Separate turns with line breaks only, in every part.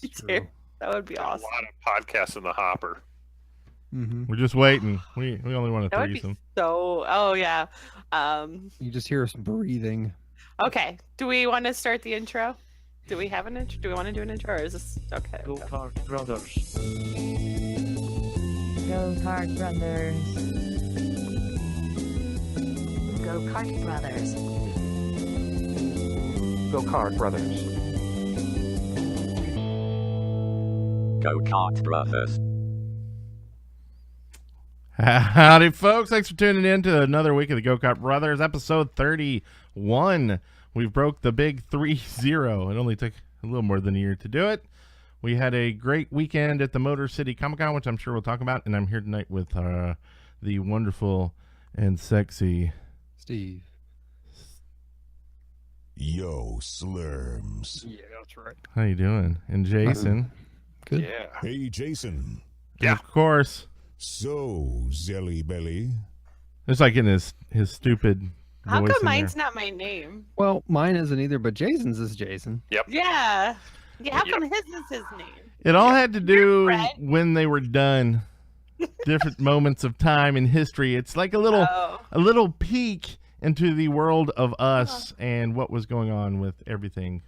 Me too. That would be awesome.
A lot of podcasts in the hopper.
Mm-hmm.
We're just waiting. We only want a
That would be
threesome.
so. Oh yeah.
You just hear us breathing.
Okay. Do we want to start the intro? Do we have an intro? Do we want to do an intro, or is this okay?
Go Kart Brothers.
Go Kart Brothers. Go Kart Brothers.
Go Kart Brothers.
Go Kart Brothers.
Howdy, folks. Thanks for tuning in to another week of the Go Kart Brothers, episode 31. We've broke the big 3-0. It only took a little more than a year to do it. We had a great weekend at the Motor City Comic-Con, which I'm sure we'll talk about, and I'm here tonight with the wonderful and sexy
Steve.
Yo, Slurms.
Yeah, that's right.
How you doing? And Jason.
Good.
Yeah.
Hey, Jason.
And of course,
So, Zelly Belly.
it's like in his stupid
How
voice
come
in
mine's
there.
not my name?
Well, mine isn't either, but Jason's is Jason.
Yeah. Yeah. How
Yep.
come his is his name?
It all had to do
Brett.
when they were done. Different moments of time in history. It's like a little peek into the world of us and what was going on with everything.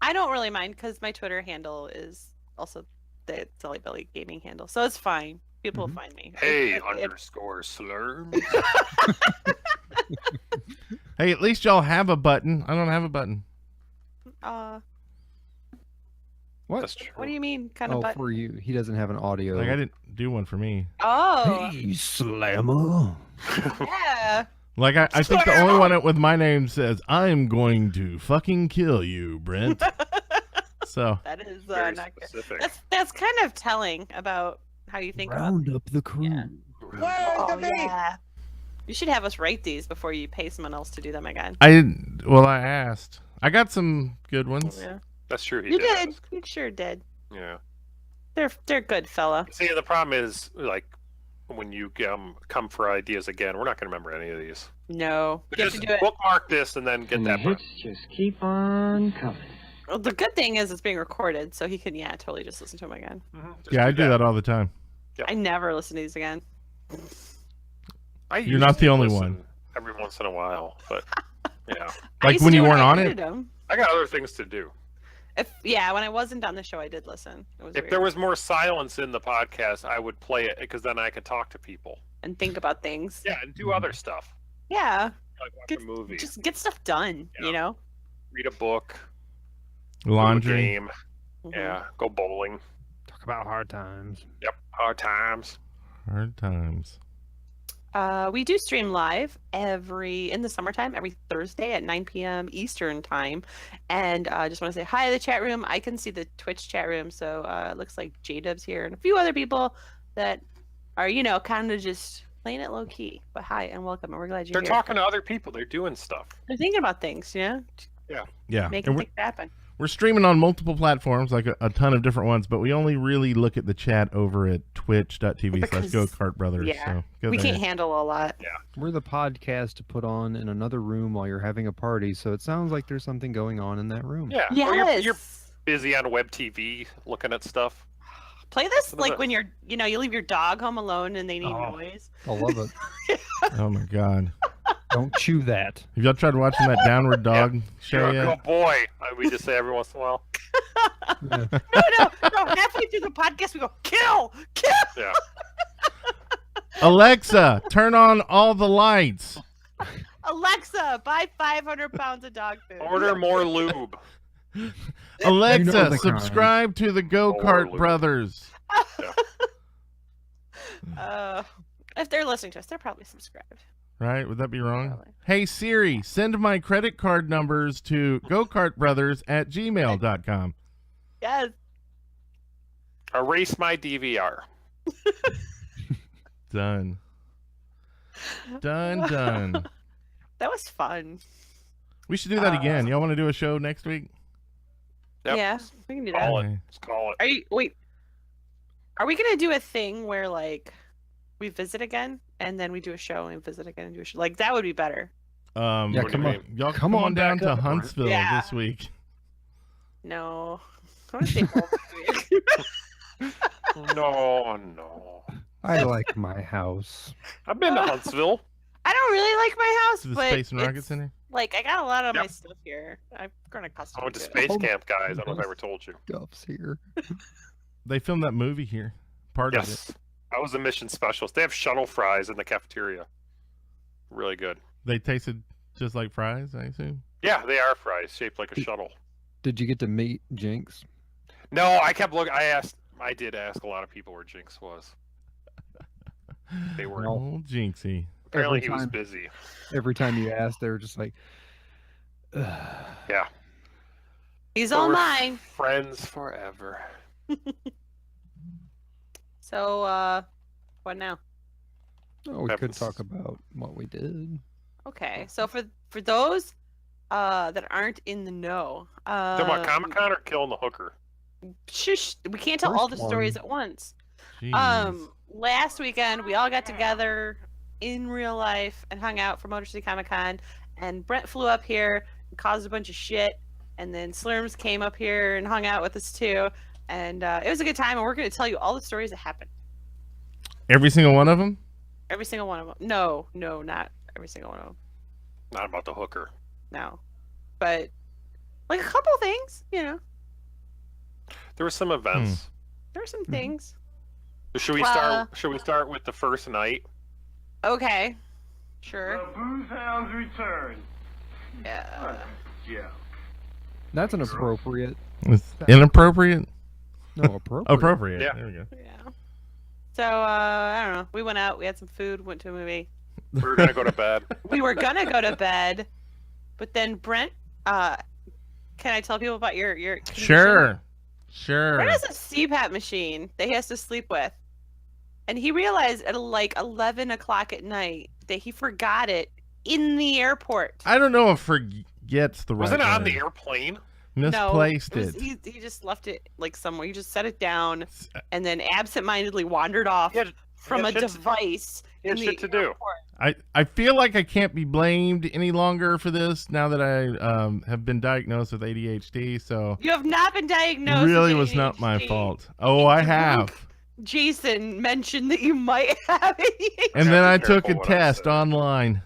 I don't really mind because my Twitter handle is also the Silly Belly gaming handle, so it's fine. People will find me.
Hey,
It-
underscore slurm.
Hey, at least y'all have a button. I don't have a button.
What?
That's true.
What do you mean, kind
Oh,
of button?
for you. He doesn't have an audio.
Like I didn't do one for me.
Oh,
Slammer.
yeah.
Like I think the only one with my name says, "I'm going to fucking kill you, Brent." So
That is
Very
not good.
specific.
That's kind of telling about how you think about.
Round up the crew.
Yeah. Oh, yeah. You should have us write these before you pay someone else to do them again.
I asked. I got some good ones.
Yeah.
That's true. He
You
did.
did. You sure did.
Yeah.
They're good, fella.
See, the problem is, like, when you come for ideas again, we're not going to remember any of these.
No, you have
Just
to do it.
bookmark this and then get that.
just keep on coming.
Well, the good thing is it's being recorded, so he can totally just listen to them again.
Just
Yeah, I do that all the time.
Yep.
I never listen to these again.
I
You're not the only
listen
one.
Every once in a while, but yeah,
I
Like
used to
when
do
you
it
weren't
I
on it?
edited 'em.
I got other things to do.
When I wasn't on the show, I did listen. It was
If
weird.
there was more silence in the podcast, I would play it because then I could talk to people.
And think about things.
Yeah, and do other stuff.
Yeah,
Like watch
Good-
a movie,
just get stuff done.
Yeah.
You know.
read a book, do a
Laundry.
game.
Mhm.
Yeah, go bowling.
Talk about hard times.
Yep, hard times.
Hard times.
We do stream live in the summertime, every Thursday at 9 p.m. Eastern time. And I just want to say hi to the chat room. I can see the Twitch chat room, so it looks like J-Dub's here and a few other people that are, kind of just playing it low key. But hi and welcome, and we're glad you're
They're
here.
talking to other people. They're doing stuff.
They're thinking about things,
Yeah.
making
And
things happen.
we're streaming on multiple platforms, like a ton of different ones, but we only really look at the chat over at twitch.tv/Go
Because-
Kart Brothers.
yeah,
So go
We
there.
can't handle a lot.
We're the podcast to put on in another room while you're having a party, so it sounds like there's something going on in that room.
Yeah. Or
Yes.
you're busy on web TV looking at stuff.
Play this
What
like
about-
when you leave your dog home alone and they need
Oh.
noise.
I love it.
Oh my God.
Don't chew that.
Have y'all tried watching that Downward Dog show
You're a
yet?
good boy. We just say every once in a while.
No. Halfway through the podcast, we go kill.
Yeah.
Alexa, turn on all the lights.
Alexa, buy 500 pounds of dog food.
Order more lube.
Alexa,
the kind.
subscribe to the Go Kart
Lord.
Brothers.
If they're listening to us, they're probably subscribed.
Right? Would that be wrong?
Probably.
Hey Siri, send my credit card numbers to gokartbrothers@gmail.com.
Yes.
Erase my DVR.
Done. Done.
That was fun.
We should do that again. Y'all want to do a show next week?
Yep.
Yeah, we can do that.
Call
Okay.
it. Let's call it.
Are we gonna do a thing where we visit again and then we do a show and visit again and do a show? Like that would be better.
Yeah,
What do
come
you
on.
mean?
Y'all
Come
come
on
on down
back
to
up, Brian.
Huntsville
Yeah.
this week.
No. I want to stay home this week.
No.
I like my house.
I've been to Huntsville.
I don't really like my house,
To the
but
Space and Rocket
it's-
Center.
Like I got a lot of my
Yep.
stuff here. I've grown accustomed
I went to
to
Space
Oh my
Camp, guys. I don't know if I
goodness.
ever told you.
Stuff's here.
They filmed that movie here. Part of it.
Yes. I was a mission specialist. They have shuttle fries in the cafeteria. Really good.
They tasted just like fries, I assume.
Yeah, they are fries shaped like a shuttle.
Did you get to meet Jinx?
No, I kept looking. I did ask a lot of people where Jinx was. They were.
Oh, Jinxie.
Apparently,
every
he was
time.
busy.
Every time you asked, they were just like,
Yeah.
He's
So
all
we're
mine.
Friends forever.
So what now?
oh, we could
Happens.
talk about what we did.
Okay, so for those that aren't in the know,
Talking about Comic Con or killing the hooker?
shush, we can't tell all the
First
stories
one.
at once.
Jeez.
Last weekend we all got together in real life and hung out for Motor City Comic Con, and Brent flew up here and caused a bunch of shit, and then Slurms came up here and hung out with us too, and it was a good time, and we're going to tell you all the stories that happened.
Every single one of them?
Every single one of them. No, not every single one of them.
Not about the hooker.
No, but like a couple things,
There were some events.
there were some
Mhm.
things.
Should we start? Should we start with the first night?
Okay, sure.
Booze Hounds return.
Yeah.
Yeah.
That's an appropriate.
It's inappropriate?
No, appropriate.
Appropriate.
Yeah.
There we go.
Yeah. So I don't know. We went out. We had some food. Went to a movie.
We were gonna go to bed.
We were gonna go to bed, but then Brent. Can I tell people about your condition?
Sure.
Brent has a CPAP machine that he has to sleep with, and he realized at like 11 o'clock at night that he forgot it in the airport.
I don't know if forget's the right
Was it on
word.
the airplane?
Misplaced
no,
it.
He just left it like somewhere. He just set it down and then absentmindedly wandered off
He had-
from
he
a
had shit to-
device
he had
in
shit
the
to do.
airport.
I feel like I can't be blamed any longer for this now that I have been diagnosed with ADHD. So
You have not been diagnosed.
it really
with
was not my
ADHD.
fault. Oh, I
Drunk
have.
Jason mentioned that you might have ADHD.
And
Yeah,
then
be
I took a
careful what I
test
say.
online,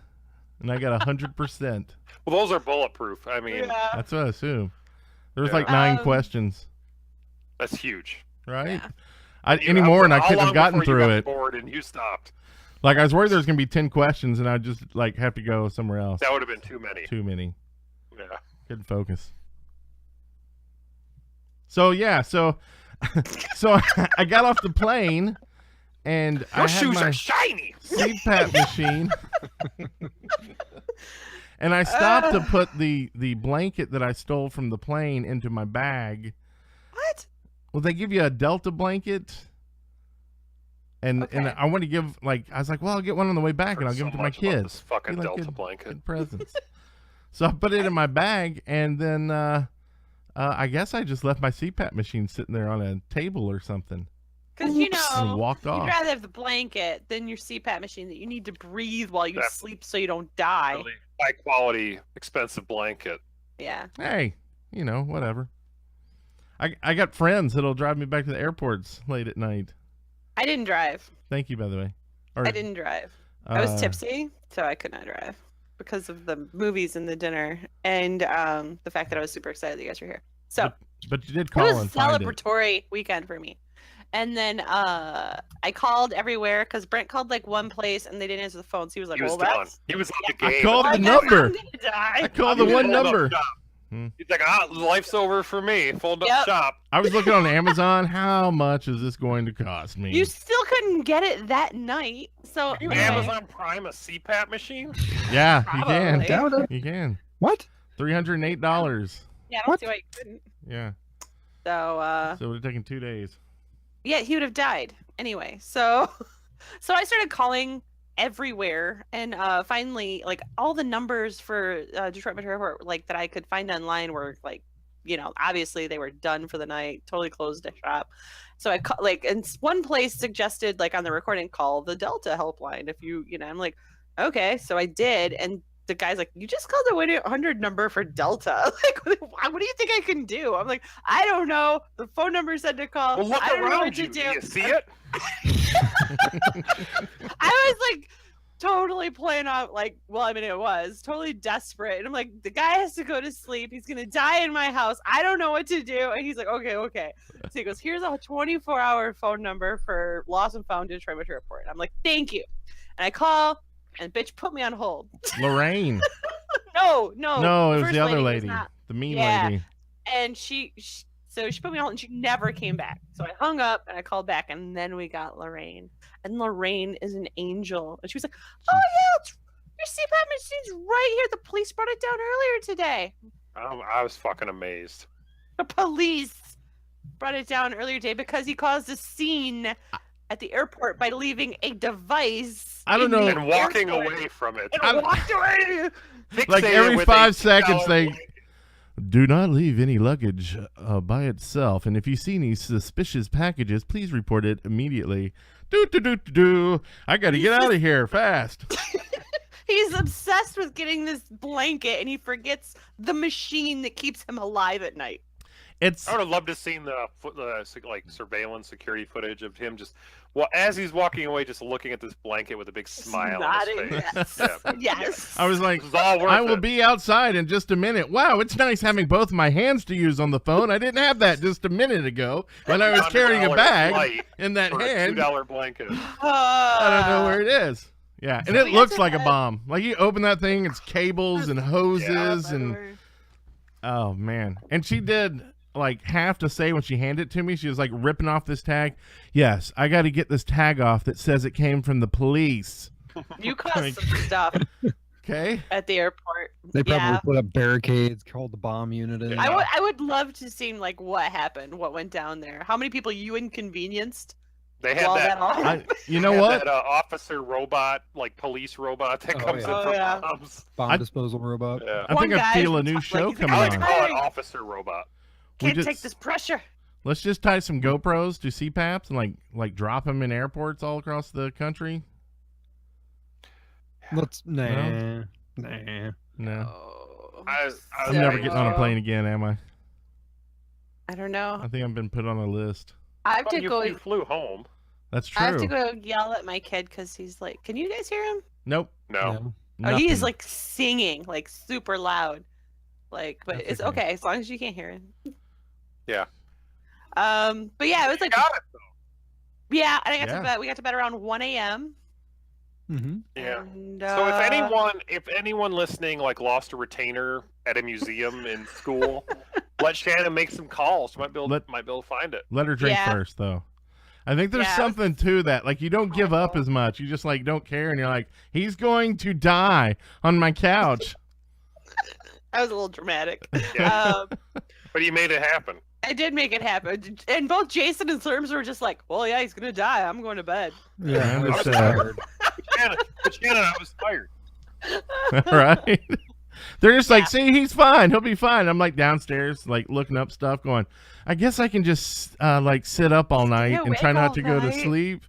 and I got 100%.
Well, those are bulletproof. I mean,
Yeah.
That's what I assume. There was
Yeah.
like 9
Um,
questions,
that's huge.
right?
Yeah.
Anymore, and I
How
couldn't have
long
gotten
before you
through
got
it.
Bored and you stopped.
Like I was worried there was gonna be 10 questions, and I'd just like have to go somewhere else.
That would have been too many.
Too many.
Yeah.
Couldn't focus. So yeah, so I got off the plane, and I
Your
had
shoes
my
are shiny.
CPAP machine, and I stopped to put the blanket that I stole from the plane into my bag.
What?
Well, they give you a Delta blanket, and
Okay.
I want to give I was like, well, I'll get one on the way back, and I'll give them to my kids.
This fucking
Be like
Delta
good-
blanket.
Good presents. So I put it in my bag, and then I guess I just left my CPAP machine sitting there on a table or something,
Because
and walked
you'd
off.
rather have the blanket than your CPAP machine that you need to breathe while you
That-
sleep so you don't die.
Really high quality, expensive blanket.
Yeah.
Hey, whatever. I got friends that'll drive me back to the airports late at night.
I didn't drive.
Thank you, by the way. Or,
I didn't drive. I was
uh,
tipsy, so I could not drive because of the movies and the dinner and the fact that I was super excited that you guys were here. So
But you did
it
call
was a
and find it.
celebratory weekend for me. And then I called everywhere because Brent called like one place and they didn't answer the phone. So he was like,
He was
"Well,
done.
that's
He was on the
I
game.
called
I
the
guess
number.
I'm gonna die."
I called the
He
one
fold up
number.
shop. He's like, life's over for me. Fold up
Yep.
shop.
I was looking on Amazon. How much is this going to cost me?
You still couldn't get it that night. So
Can you
anyway,
Amazon Prime a CPAP machine?
Yeah, you can.
Probably.
Doubt it.
You can.
What?
$308.
yeah, I don't
What?
see why you couldn't.
Yeah.
So
So it would have taken 2 days.
yeah, he would have died anyway. So so I started calling everywhere and finally like all the numbers for Detroit Metro Airport like that I could find online were like, obviously they were done for the night, totally closed the shop. So I and one place suggested like on the recording, call the Delta helpline if I'm like, okay. So I did, and the guy's like, you just called the 1-800 number for Delta. Like, what do you think I can do? I'm like, I don't know. The phone number said to call.
Well, look
I don't know
around
what to
you.
do.
Do you see it?
I was like totally playing off like, well, I mean, it was totally desperate. And I'm like, the guy has to go to sleep. He's going to die in my house. I don't know what to do. And he's like, okay. So he goes, here's a 24-hour phone number for lost and found Detroit Metro Airport. I'm like, thank you. And I call, and bitch put me on hold.
Lorraine.
No,
it was
first
the other
was
lady,
not.
the mean
Yeah.
lady.
And so she put me on hold and she never came back. So I hung up and I called back, and then we got Lorraine. And Lorraine is an angel. And she was like, oh yeah, your CPAP machine's right here. The police brought it down earlier today.
I was fucking amazed.
The police brought it down earlier today because he caused a scene at the airport by leaving a device.
I don't know.
And walking away from it.
And walked away.
Like
Fixated
every
with
5
a
seconds,
$2
they
blanket.
do not leave any luggage by itself. And if you see any suspicious packages, please report it immediately. Do. I got to get out of here fast.
He's obsessed with getting this blanket, and he forgets the machine that keeps him alive at night.
It's
I would have loved to seen the like surveillance security footage of him just as he's walking away, just looking at this blanket with a big smile on his
Nodding,
face.
yes.
Yeah.
Yes.
I was like,
It was all worth
I will
it.
be outside in just a minute. Wow, it's nice having both my hands to use on the phone. I didn't have that just a minute ago when I was carrying a
$100
bag
flight
in that
for a
hand.
$2 blanket.
I don't know where it is. Yeah, and
So
it
we
looks
had to
like a
have-
bomb. Like you open that thing, it's cables and hoses and oh man. And she did like have to say when she handed it to me, she was like ripping off this tag. Yes, I got to get this tag off that says it came from the police.
You caused some stuff
Okay.
at the airport.
They probably
Yeah.
put up barricades, called the bomb unit in.
I would love to see like what happened, what went down there, how many people you inconvenienced.
They had
while
that.
all
You know
had
what?
That officer robot, like police robot that
Oh,
comes
yeah.
in for
Oh, yeah.
bombs.
Bomb disposal robot.
Yeah.
I
One
think I
guy
feel a
was
new
like,
show
he's
coming
I
like,
like to
on.
call it officer robot.
We
Can't take
just-
this pressure.
Let's just tie some GoPros to CPAPs and like drop them in airports all across the country.
Let's
No.
nah.
No,
Oh,
I'm never getting on a plane again, am I?
I don't know.
I think I've been put on a list.
I have to
you,
go.
you flew home.
That's
I have to
true.
go yell at my kid because he's like, "Can you guys hear him?"
Nope.
No.
Oh, he is
nothing.
like singing, like super loud. Like, but
That's
it's
okay.
okay as long as you can't hear him.
Yeah.
But yeah, it was like,
Got it though.
yeah, and I got
Yeah.
to bed. We got to bed around 1 a.m.
Mm-hmm.
Yeah.
And,
So if anyone listening like lost a retainer at a museum in school, let Shannon make some calls. She might be able to find it.
Let her drink
Yeah.
first, though. I think there's
Yeah.
something to that. Like you don't give up
Awful.
as much. You just like don't care, and you're like, he's going to die on my couch.
that was a little dramatic.
Yeah. But you made it happen.
I did make it happen, and both Jason and Slurms were just like, "Well, yeah, he's gonna die. I'm going to bed."
Yeah,
I
it's,
understand.
Shannon, I was tired.
Right? They're just like,
Yeah.
see, he's fine. He'll be fine. I'm like downstairs, like looking up stuff, going, I guess I can just like sit up all night and
awake
try not
all
to go to
night.
sleep.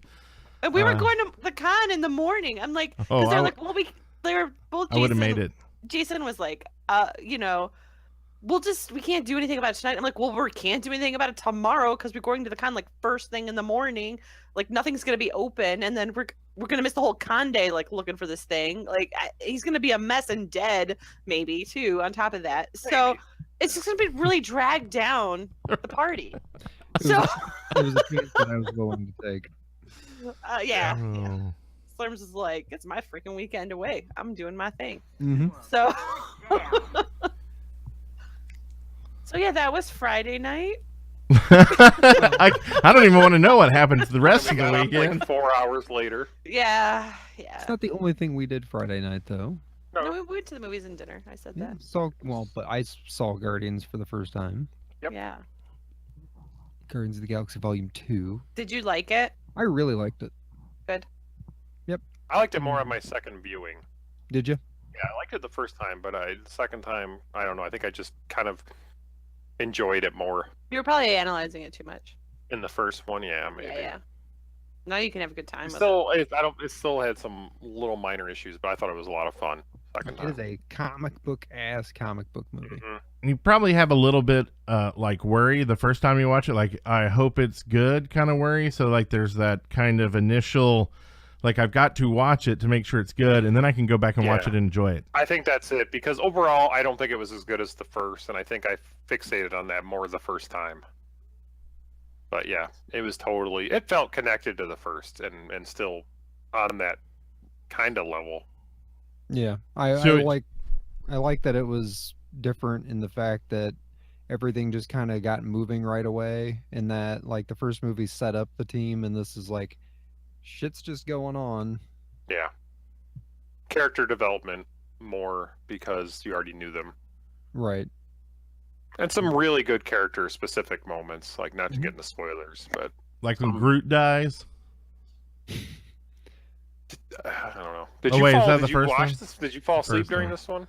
And we were
Uh.
going to the con in the morning. I'm like,
Oh,
because they're
I
like, well, they were both.
I would have made it.
Jason was like, we can't do anything about it tonight. I'm like, well, we can't do anything about it tomorrow because we're going to the con like first thing in the morning. Like nothing's gonna be open, and then we're gonna miss the whole con day like looking for this thing. Like he's gonna be a mess and dead maybe too. On top of that, so it's just gonna be really dragged down the party. So
it was a chance that I was willing to take.
yeah.
Oh.
Slurms is like, it's my freaking weekend away. I'm doing my thing.
Mm-hmm.
So, so yeah, that was Friday night.
I don't even want to know what happens the rest
And
of
we
the
got up
weekend.
like 4 hours later.
Yeah.
It's not the only thing we did Friday night, though.
No, we went to the movies and dinner. I said
Yeah,
that.
but I saw Guardians for the first time.
Yep.
Yeah.
Guardians of the Galaxy Volume 2.
Did you like it?
I really liked it.
I liked it more on my second viewing.
Did you?
Yeah, I liked it the first time, but the second time, I don't know. I think I just kind of enjoyed it more
You were probably analyzing it too much.
in the first one. Yeah, maybe.
Yeah. Now you can have a good time with it.
It still had some little minor issues, but I thought it was a lot of fun. second
It is
time.
a comic book movie.
Mhm.
You probably have a little bit like worry the first time you watch it, like I hope it's good kind of worry. So like there's that kind of initial, like I've got to watch it to make sure it's good, and then I can go back and watch it and enjoy it.
I think that's it, because overall I don't think it was as good as the first, and I think I fixated on that more the first time. But yeah, it was totally, it felt connected to the first and still on that kind of level.
Yeah, I like that it was different in the fact that everything just kind of got moving right away, and that like the first movie set up the team, and this is like shit's just going on.
Yeah. Character development more because you already knew them.
Right.
And some really good character specific moments, like not to get into spoilers, but
Like when Groot dies.
I don't know.
Is that the first
watch
one?
this? Did you fall asleep
First
during
one.
this one?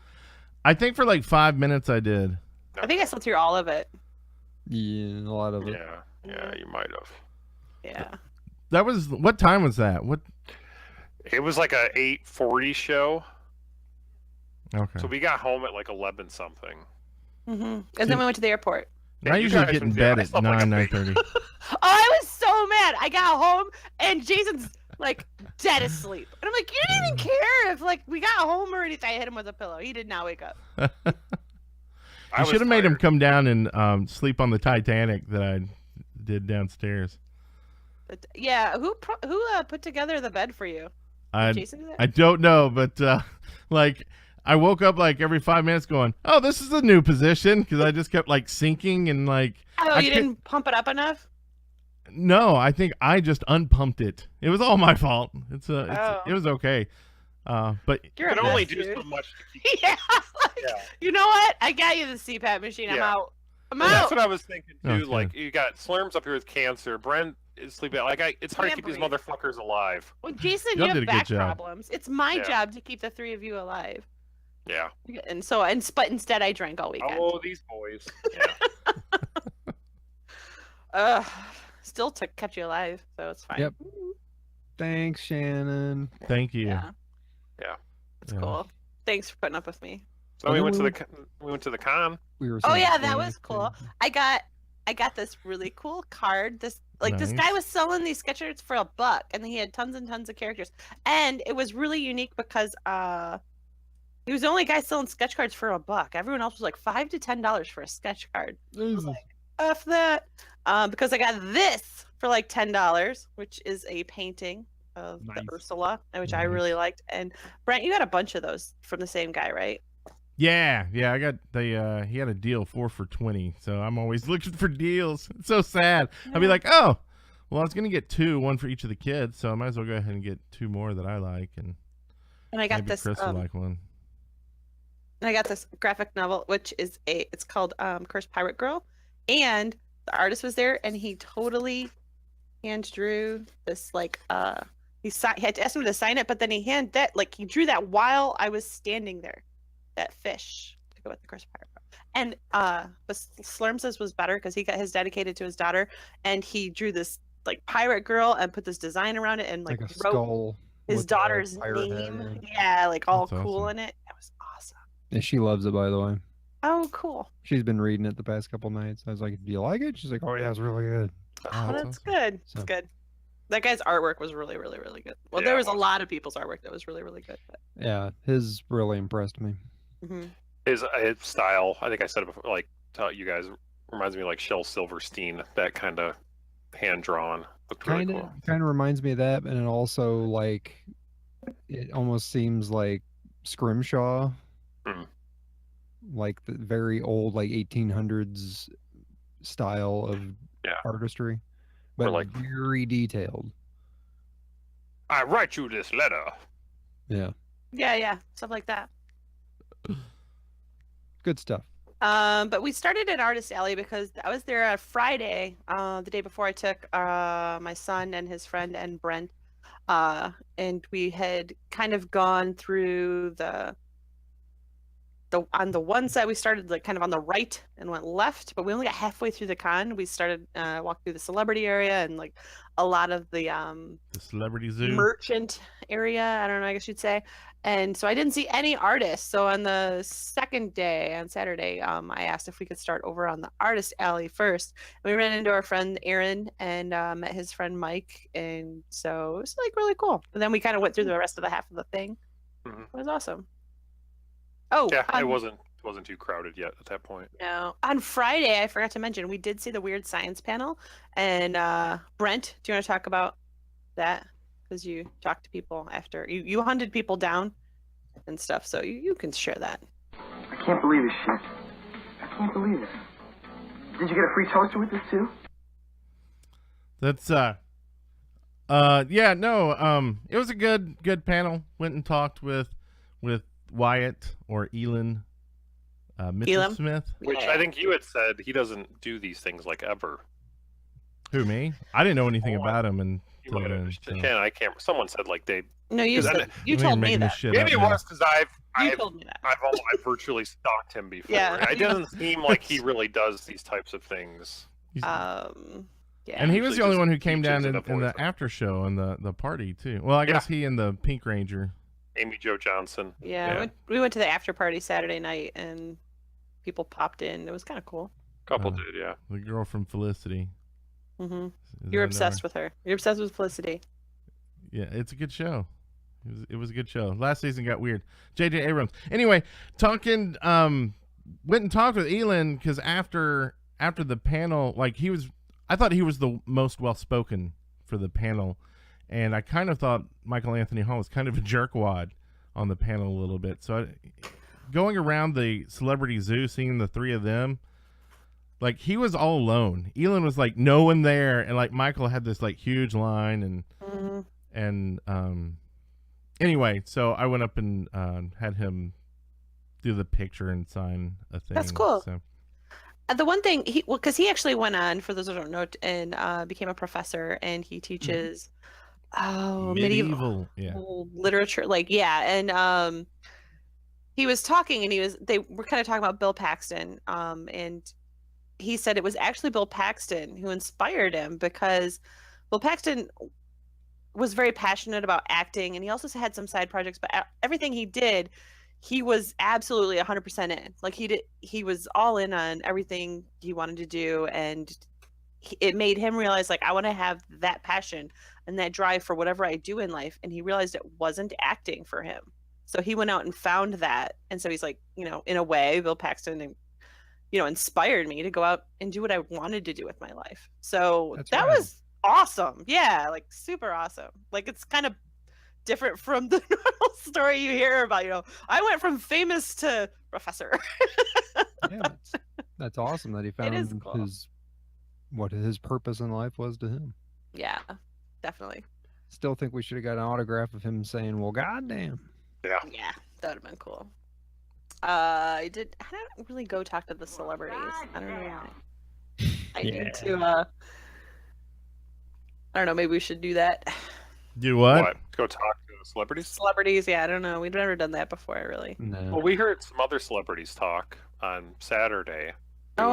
I think for like 5 minutes I did.
I think I slept through all of it.
Yeah, a lot of it.
Yeah, you might have.
Yeah.
That was, what time was that? What?
It was like a 8:40 show,
Okay.
so we got home at like 11 something.
And then we went to the airport.
I
you
usually
guys
get in
would be-
bed
I
at
slept like a
9,
baby.
9:30.
Oh, I was so mad. I got home and Jason's like dead asleep. And I'm like, you didn't even care if like we got home or anything. I hit him with a pillow. He did not wake up.
I
You should have made him
tired.
come down and sleep on the Titanic that I did downstairs.
But yeah, who put together the bed for you?
I
Jason do that?
I don't know, but like I woke up like every 5 minutes going, "Oh, this is a new position," because I just kept like sinking and like.
Oh,
I
you
could-
didn't pump it up enough?
No, I think I just unpumped it. It was all my fault.
Oh.
It was okay, but
You're
You
a
can only
mess,
do
dude.
so much to keep.
Yeah, like,
Yeah.
you know what? I got you the CPAP machine. I'm
Yeah.
out. I'm
Well, that's
out.
what I was thinking too.
Okay.
Like you got Slurms up here with cancer. Brent is sleeping. Like it's hard to
Can't
keep these
breathe.
motherfuckers alive.
Well, Jason,
Y'all
you
did
have
a good
back
job.
problems. It's my
Yeah.
job to keep the three of you alive.
Yeah.
And but instead I drank all weekend.
Oh, these boys. Yeah.
Still kept you alive, so it's fine.
Yep. Thanks, Shannon.
thank you.
Yeah.
Yeah.
It's
Yeah.
cool. Thanks for putting up with me.
So we went to the con.
We were.
Oh
saying
yeah,
the
that
same
was
thing.
cool. I got this really cool card. This
Nice.
guy was selling these sketch cards for $1, and he had tons and tons of characters. And it was really unique because he was the only guy selling sketch cards for $1. Everyone else was like $5 to $10 for a sketch card. I was like, F that. Because I got this for like $10, which is a painting of the
Nice.
Ursula, which I
Nice.
really liked. And Brent, you got a bunch of those from the same guy, right?
Yeah, I got the he had a deal 4 for $20, so I'm always looking for deals. It's so sad. I'd be like, oh, well, I was gonna get 2, 1 for each of the kids, so I might as well go ahead and get 2 more that I like, and
And I got
maybe
this.
Chris will like one.
And I got this graphic novel, which is it's called Cursed Pirate Girl, and the artist was there, and he totally hand drew this he had to ask him to sign it, but then he drew that while I was standing there, that fish to go with the Cursed Pirate Girl. And but Slurm's was better because he got his dedicated to his daughter, and he drew this like pirate girl and put this design around it and
Like a
wrote
skull.
his
with a
daughter's
pirate
name.
head.
Yeah, like all
That's
cool
awesome.
in it. It was awesome.
And she loves it, by the way.
Oh, cool.
She's been reading it the past couple nights. I was like, "Do you like it?" She's like, "Oh yeah, it's really good."
Oh, that's good.
So-
It's good. That guy's artwork was really, really, really good. Well,
Yeah,
there
it
was a
was.
lot of people's artwork that was really, really good. But,
Yeah, his really impressed me.
His style, I think I said it before, like tell you guys, reminds me of like Shel Silverstein, that kind of hand drawn. Looked really
Kind of,
cool.
kind of reminds me of that, and it also like, it almost seems like Scrimshaw,
Mhm.
like the very old, like 1800s style of
Yeah.
artistry,
Or
but
like-
very detailed.
I write you this letter.
Yeah,
yeah, stuff like that.
good stuff.
But we started at Artist Alley because I was there on Friday, the day before I took my son and his friend and Brent, and we had kind of gone through on the one side we started like kind of on the right and went left, but we only got halfway through the con. We started walked through the celebrity area and like a lot of the
celebrity zoo
merchant area, I don't know, I guess you'd say. And so I didn't see any artists. So on the second day, on Saturday, I asked if we could start over on the artist alley first. And we ran into our friend Aaron and met his friend Mike, and so it was like really cool. And then we kind of went through the rest of the half of the thing.
Mhm.
It was awesome. Oh
Yeah, it wasn't too crowded yet at that point.
No, on Friday I forgot to mention we did see the weird science panel, and Brent, do you want to talk about that? Because you talked to people after you hunted people down and stuff, so you can share that.
I can't believe this shit. I can't believe it. Did you get a free toaster with this too?
That's it was a good panel. Went and talked with Wyatt or Elon Mitchell Smith.
Which I think you had said he doesn't do these things like ever.
Who, me? I didn't know anything about him until then.
I can't. Someone said like they.
No, you told me that.
Maybe it was because
you told me that.
I've virtually stalked him before.
Yeah.
It doesn't seem like he really does these types of things.
Yeah.
And he was the only one who came down in the after show and the party too. Well, I guess he and the Pink Ranger.
Amy Jo Johnson.
Yeah. We went to the after party Saturday night and people popped in. It was kind of cool.
Couple did, yeah.
The girl from Felicity.
Mm-hmm. You're obsessed with her. You're obsessed with Felicity.
Yeah, it's a good show. It was a good show. Last season got weird. J.J. Abrams. Anyway, talking, went and talked with Elon because after the panel, like I thought he was the most well-spoken for the panel, and I kind of thought Michael Anthony Hall was kind of a jerkwad on the panel a little bit. So going around the celebrity zoo, seeing the three of them, like he was all alone. Elon was like no one there, and like Michael had this like huge line, and anyway, so I went up and had him do the picture and sign a thing.
That's cool.
So.
The one thing because he actually went on, for those who don't know, and became a professor, and he teaches medieval literature, and he was talking, and they were kind of talking about Bill Paxton, and he said it was actually Bill Paxton who inspired him, because Bill Paxton was very passionate about acting, and he also had some side projects, but everything he did, he was absolutely 100% in. Like he was all in on everything he wanted to do, and it made him realize, like, I want to have that passion and that drive for whatever I do in life. And he realized it wasn't acting for him, so he went out and found that. And so he's like, in a way, Bill Paxton, inspired me to go out and do what I wanted to do with my life. So that was awesome. Yeah, like super awesome. Like it's kind of different from the normal story you hear about, I went from famous to professor.
Yeah, that's awesome that he found what his purpose in life was to him.
Yeah, definitely.
Still think we should have got an autograph of him saying, well, goddamn.
Yeah,
that would have been cool. I don't really go talk to the celebrities. I don't know. I need to I don't know, maybe we should do that.
Do what?
Go talk to the celebrities?
Celebrities, yeah, I don't know. We've never done that before, really.
No.
Well, we heard some other celebrities talk on Saturday. We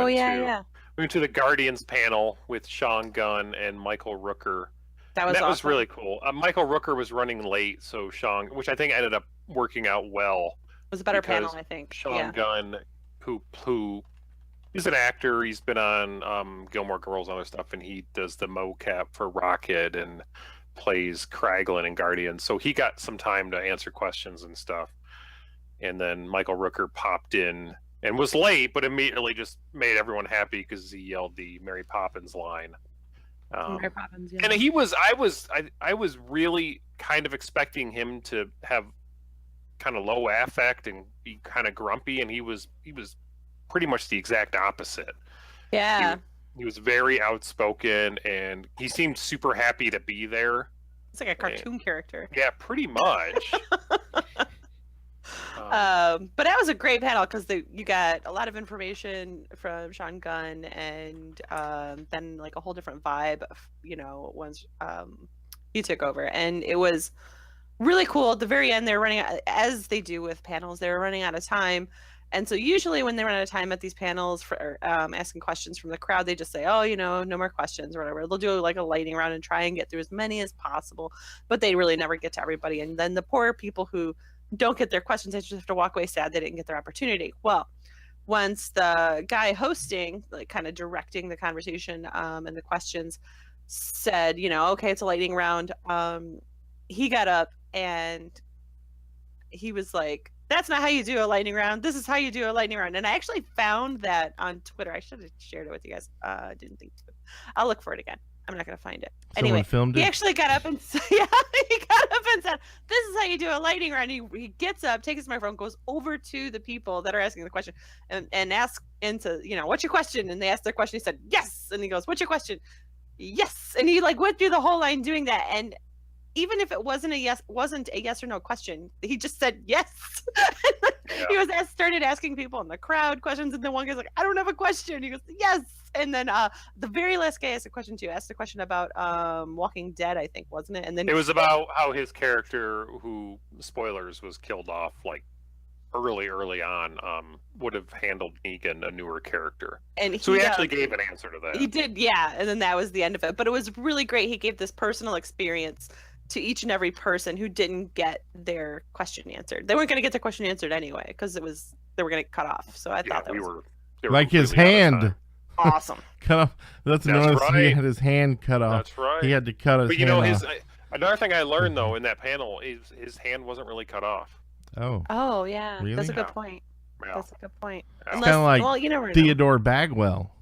went to the Guardians panel with Sean Gunn and Michael Rooker.
That was awesome.
Was really cool. Michael Rooker was running late, so Sean, which I think ended up working out well.
It was a better panel, I think.
Sean Gunn, who he's an actor. He's been on Gilmore Girls and other stuff, and he does the mocap for Rocket and plays Kraglin in Guardians. So he got some time to answer questions and stuff. And then Michael Rooker popped in and was late, but immediately just made everyone happy because he yelled the Mary Poppins line.
Mary Poppins, yeah.
And I was really kind of expecting him to have kind of low affect and be kind of grumpy, and he was pretty much the exact opposite.
Yeah.
He was very outspoken, and he seemed super happy to be there.
It's like a cartoon character.
Yeah, pretty much.
But that was a great panel because you got a lot of information from Sean Gunn, and then like a whole different vibe, once he took over, and it was really cool. At the very end, they were running out, as they do with panels. They were running out of time, And so usually when they run out of time at these panels for asking questions from the crowd, they just say, oh, no more questions or whatever. They'll do like a lightning round and try and get through as many as possible, but they really never get to everybody. And then the poor people who don't get their questions, they just have to walk away sad they didn't get their opportunity. Well, once the guy hosting, like kind of directing the conversation and the questions said, okay, it's a lightning round. He got up and he was like, that's not how you do a lightning round. This is how you do a lightning round. And I actually found that on Twitter. I should have shared it with you guys. I didn't think to. I'll look for it again. I'm not going to find it.
Someone
Anyway,
filmed it?
he actually got up and said, he got up and said, this is how you do a lightning round. He gets up, takes his microphone, goes over to the people that are asking the question and asks into, what's your question? And they asked their question. He said, yes. And he goes, what's your question? Yes. And he like went through the whole line doing that. And even if it wasn't a yes or no question, he just said yes. He started asking people in the crowd questions, and then one guy's like, I don't have a question. He goes, yes. And then the very last guy asked a question too. Asked a question about Walking Dead, I think, wasn't it? And then
it was about how his character, who spoilers, was killed off like early on, would have handled Negan, a newer character. And so he actually gave an answer to that.
He did, yeah. And then that was the end of it. But it was really great. He gave this personal experience to each and every person who didn't get their question answered. They weren't going to get their question answered anyway because they were going to cut off. So I thought that was
like his hand.
Awesome.
Cut off. That's right. He had his hand cut off.
That's right.
He had to cut his hand off.
Another thing I learned though in that panel is his hand wasn't really cut off.
Oh yeah.
Really?
That's a good point.
Yeah.
That's a good point.
It's kind of like Theodore Bagwell.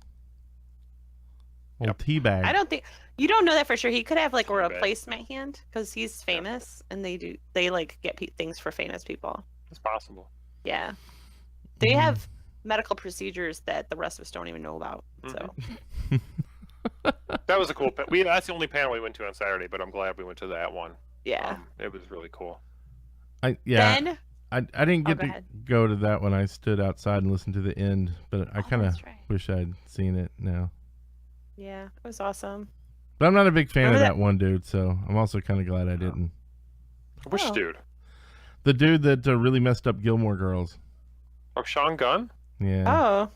Old teabag.
I don't think you don't know that for sure. He could have like a replacement hand because he's famous, and they like get things for famous people.
It's possible.
Yeah, they have medical procedures that the rest of us don't even know about. So
that was a cool. That's the only panel we went to on Saturday, but I'm glad we went to that one.
Yeah,
it was really cool.
I didn't get to go to that one. I stood outside and listened to the end, but I kind of wish I'd seen it now.
Yeah, it was awesome.
But I'm not a big fan of that one dude, so I'm also kind of glad I didn't.
Which dude?
The dude that really messed up Gilmore Girls.
Oh, Sean Gunn?
Yeah.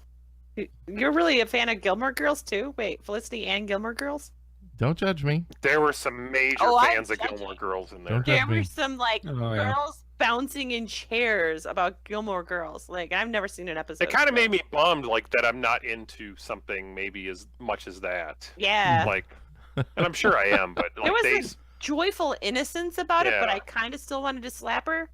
Oh. You're really a fan of Gilmore Girls, too? Wait, Felicity and Gilmore Girls?
Don't judge me.
There were some major fans of Gilmore Girls in there.
There were some, girls bouncing in chairs about Gilmore Girls. Like, I've never seen an episode.
It kind of made me bummed, that I'm not into something maybe as much as that.
Yeah.
And I'm sure I am, but
there was this joyful innocence about it, but I kind of still wanted to slap her,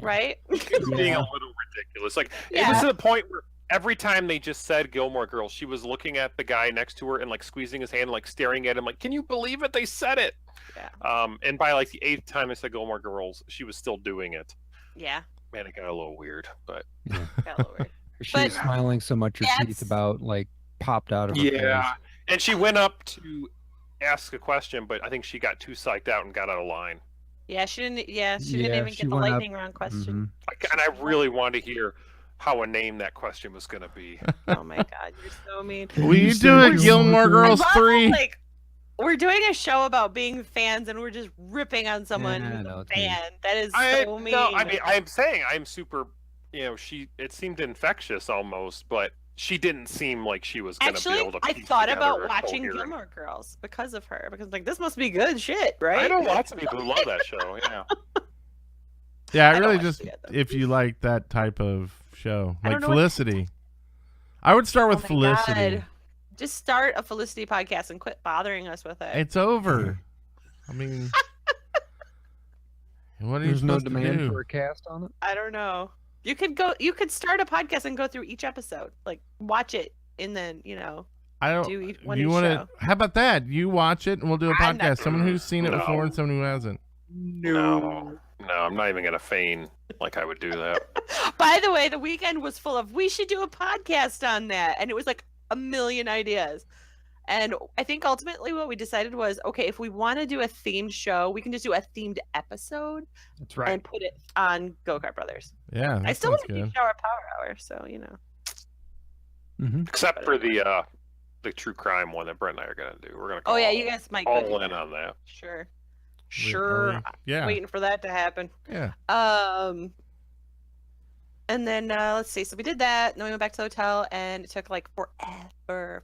right?
Being a little ridiculous. It was to the point where every time they just said Gilmore Girls, she was looking at the guy next to her and squeezing his hand, staring at him, can you believe it? They said it. Yeah. And by the 8th time I said Gilmore Girls, she was still doing it.
Yeah.
Man, it got a little weird, but
got a little weird.
She was smiling so much her teeth about popped out of her face.
And she went up to ask a question, but I think she got too psyched out and got out of line.
Yeah, she didn't even get the lightning round question.
And I really wanted to hear how a name that question was going to be.
Oh my god, you're so mean.
Will you do a Gilmore Girls 3?
We're doing a show about being fans, and we're just ripping on someone who's a fan. That is so mean.
No, I mean, I'm saying I'm super. It seemed infectious almost, but she didn't seem like she was going to be able to.
I thought about watching Gilmore Girls because of her, because this must be good shit, right?
I know lots of people who love that show. Yeah.
Yeah, I really just if you like that type of show, like Felicity. I would start with Felicity.
God. Just start a Felicity podcast and quit bothering us with it.
It's over. I mean, what are you supposed to do?
There's no demand for a cast on it?
I don't know. You could start a podcast and go through each episode, watch it, and then
I don't.
Do one
you want to? How about that? You watch it, and we'll do a podcast. Someone who's seen it before and someone who hasn't.
No, I'm not even gonna feign like I would do that.
By the way, the weekend was full of we should do a podcast on that, and it was a million ideas. And I think ultimately what we decided was, okay, if we want to do a themed show, we can just do a themed episode.
That's right.
And put it on Go Kart Brothers.
Yeah,
I still want to do Shower Power Hour, so
Except for the true crime one that Brent and I are gonna do. We're gonna.
Oh yeah, you guys might
all in on that.
Sure.
Yeah.
Waiting for that to happen.
Yeah.
And then let's see. So we did that, and then we went back to the hotel, and it took like forever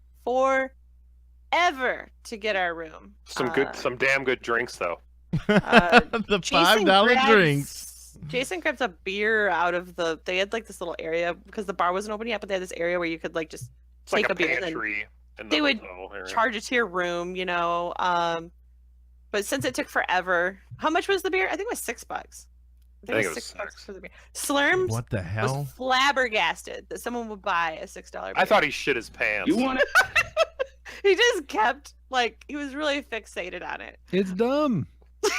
to get our room.
Some damn good drinks though.
The $5 drinks.
Jason grabbed a beer out of they had like this little area because the bar wasn't open yet, but they had this area where you could like just take
like
a beer
pantry
and they would charge it to your room, you know. But since it took forever, how much was the beer? I think it was $6.
I think it was $6
for the beer. Slurms
What the hell?
was flabbergasted that someone would buy a $6 beer.
I thought he shit his pants.
You want it?
He just kept like he was really fixated on it.
It's dumb.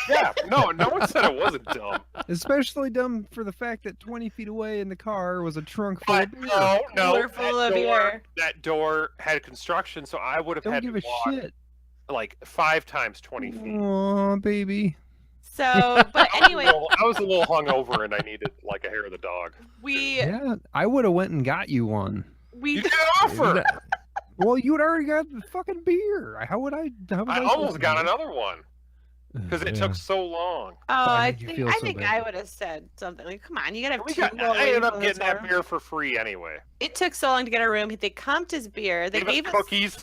Yeah, no one said it wasn't dumb.
Especially dumb for the fact that 20 feet away in the car was a trunk full of beer.
No,
Cooler full of beer.
that door had construction, so I would have
Don't
had
give
to
a
walk
shit.
like 5 times 20 feet.
Aw, baby.
So, but anyway,
I was a little hungover and I needed like a hair of the dog.
Yeah, I would have went and got you one.
You didn't offer.
Well, you had already got the fucking beer. How would I?
I almost got another one because it took so long.
I
made you
think
feel
I
so
think
bad?
I would have said something like, "Come on, you gotta have
We
two."
I ended up
while
getting that
it's
beer for free anyway.
It took so long to get our room. They comped his beer. They gave
us
us
cookies.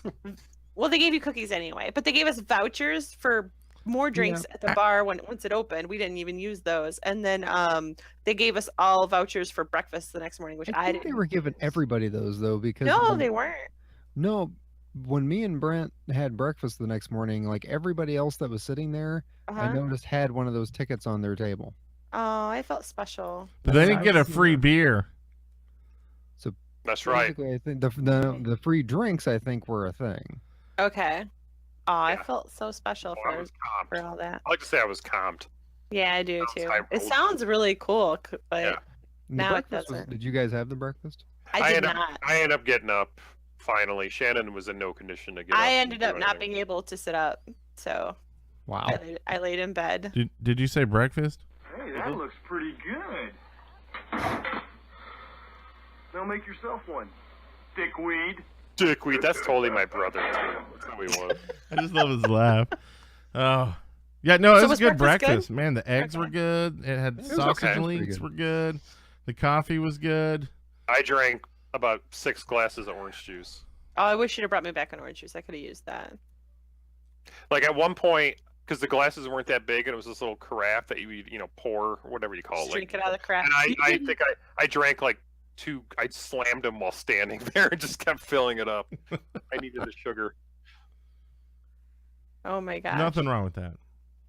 Well, they gave you cookies anyway, but they gave us vouchers for more drinks at the bar once it opened. We didn't even use those, and then they gave us all vouchers for breakfast the next morning, which I
think
didn't.
they were giving everybody those though because
No, they weren't.
No, when me and Brent had breakfast the next morning, like everybody else that was sitting there, I noticed had one of those tickets on their table.
Oh, I felt special.
But they didn't get a free beer.
So
that's right.
I think the free drinks I think were a thing.
Okay. Oh, I felt so special
I was
for all that.
I like to say I was comped.
Yeah, I do too.
high
It
road.
sounds really cool, but
Yeah.
And
now it
breakfast
doesn't.
did you guys have the breakfast?
I did not.
I ended up getting up finally. Shannon was in no condition to get up.
I
and
ended
do
up not
anything.
being able to sit up, so
Wow.
I laid in bed.
Did you say breakfast?
Hey, that looks pretty good. Now make yourself one. Dickweed.
Dickweed, that's totally my brother too. That's how we was.
I just love his laugh. Oh. Yeah, no,
So
it was
was
a good
breakfast
breakfast.
good?
Man, the eggs were good. It had
was
sausage
okay.
links were good. The coffee was good.
I drank about 6 glasses of orange juice.
Oh, I wish you'd have brought me back an orange juice. I could have used that.
Like at one point, because the glasses weren't that big and it was this little carafe that you pour, or whatever you call
Just
it.
drink it out of the craft.
And I think I drank like 2. I slammed them while standing there and just kept filling it up. I needed the sugar.
Oh my god.
Nothing wrong with that.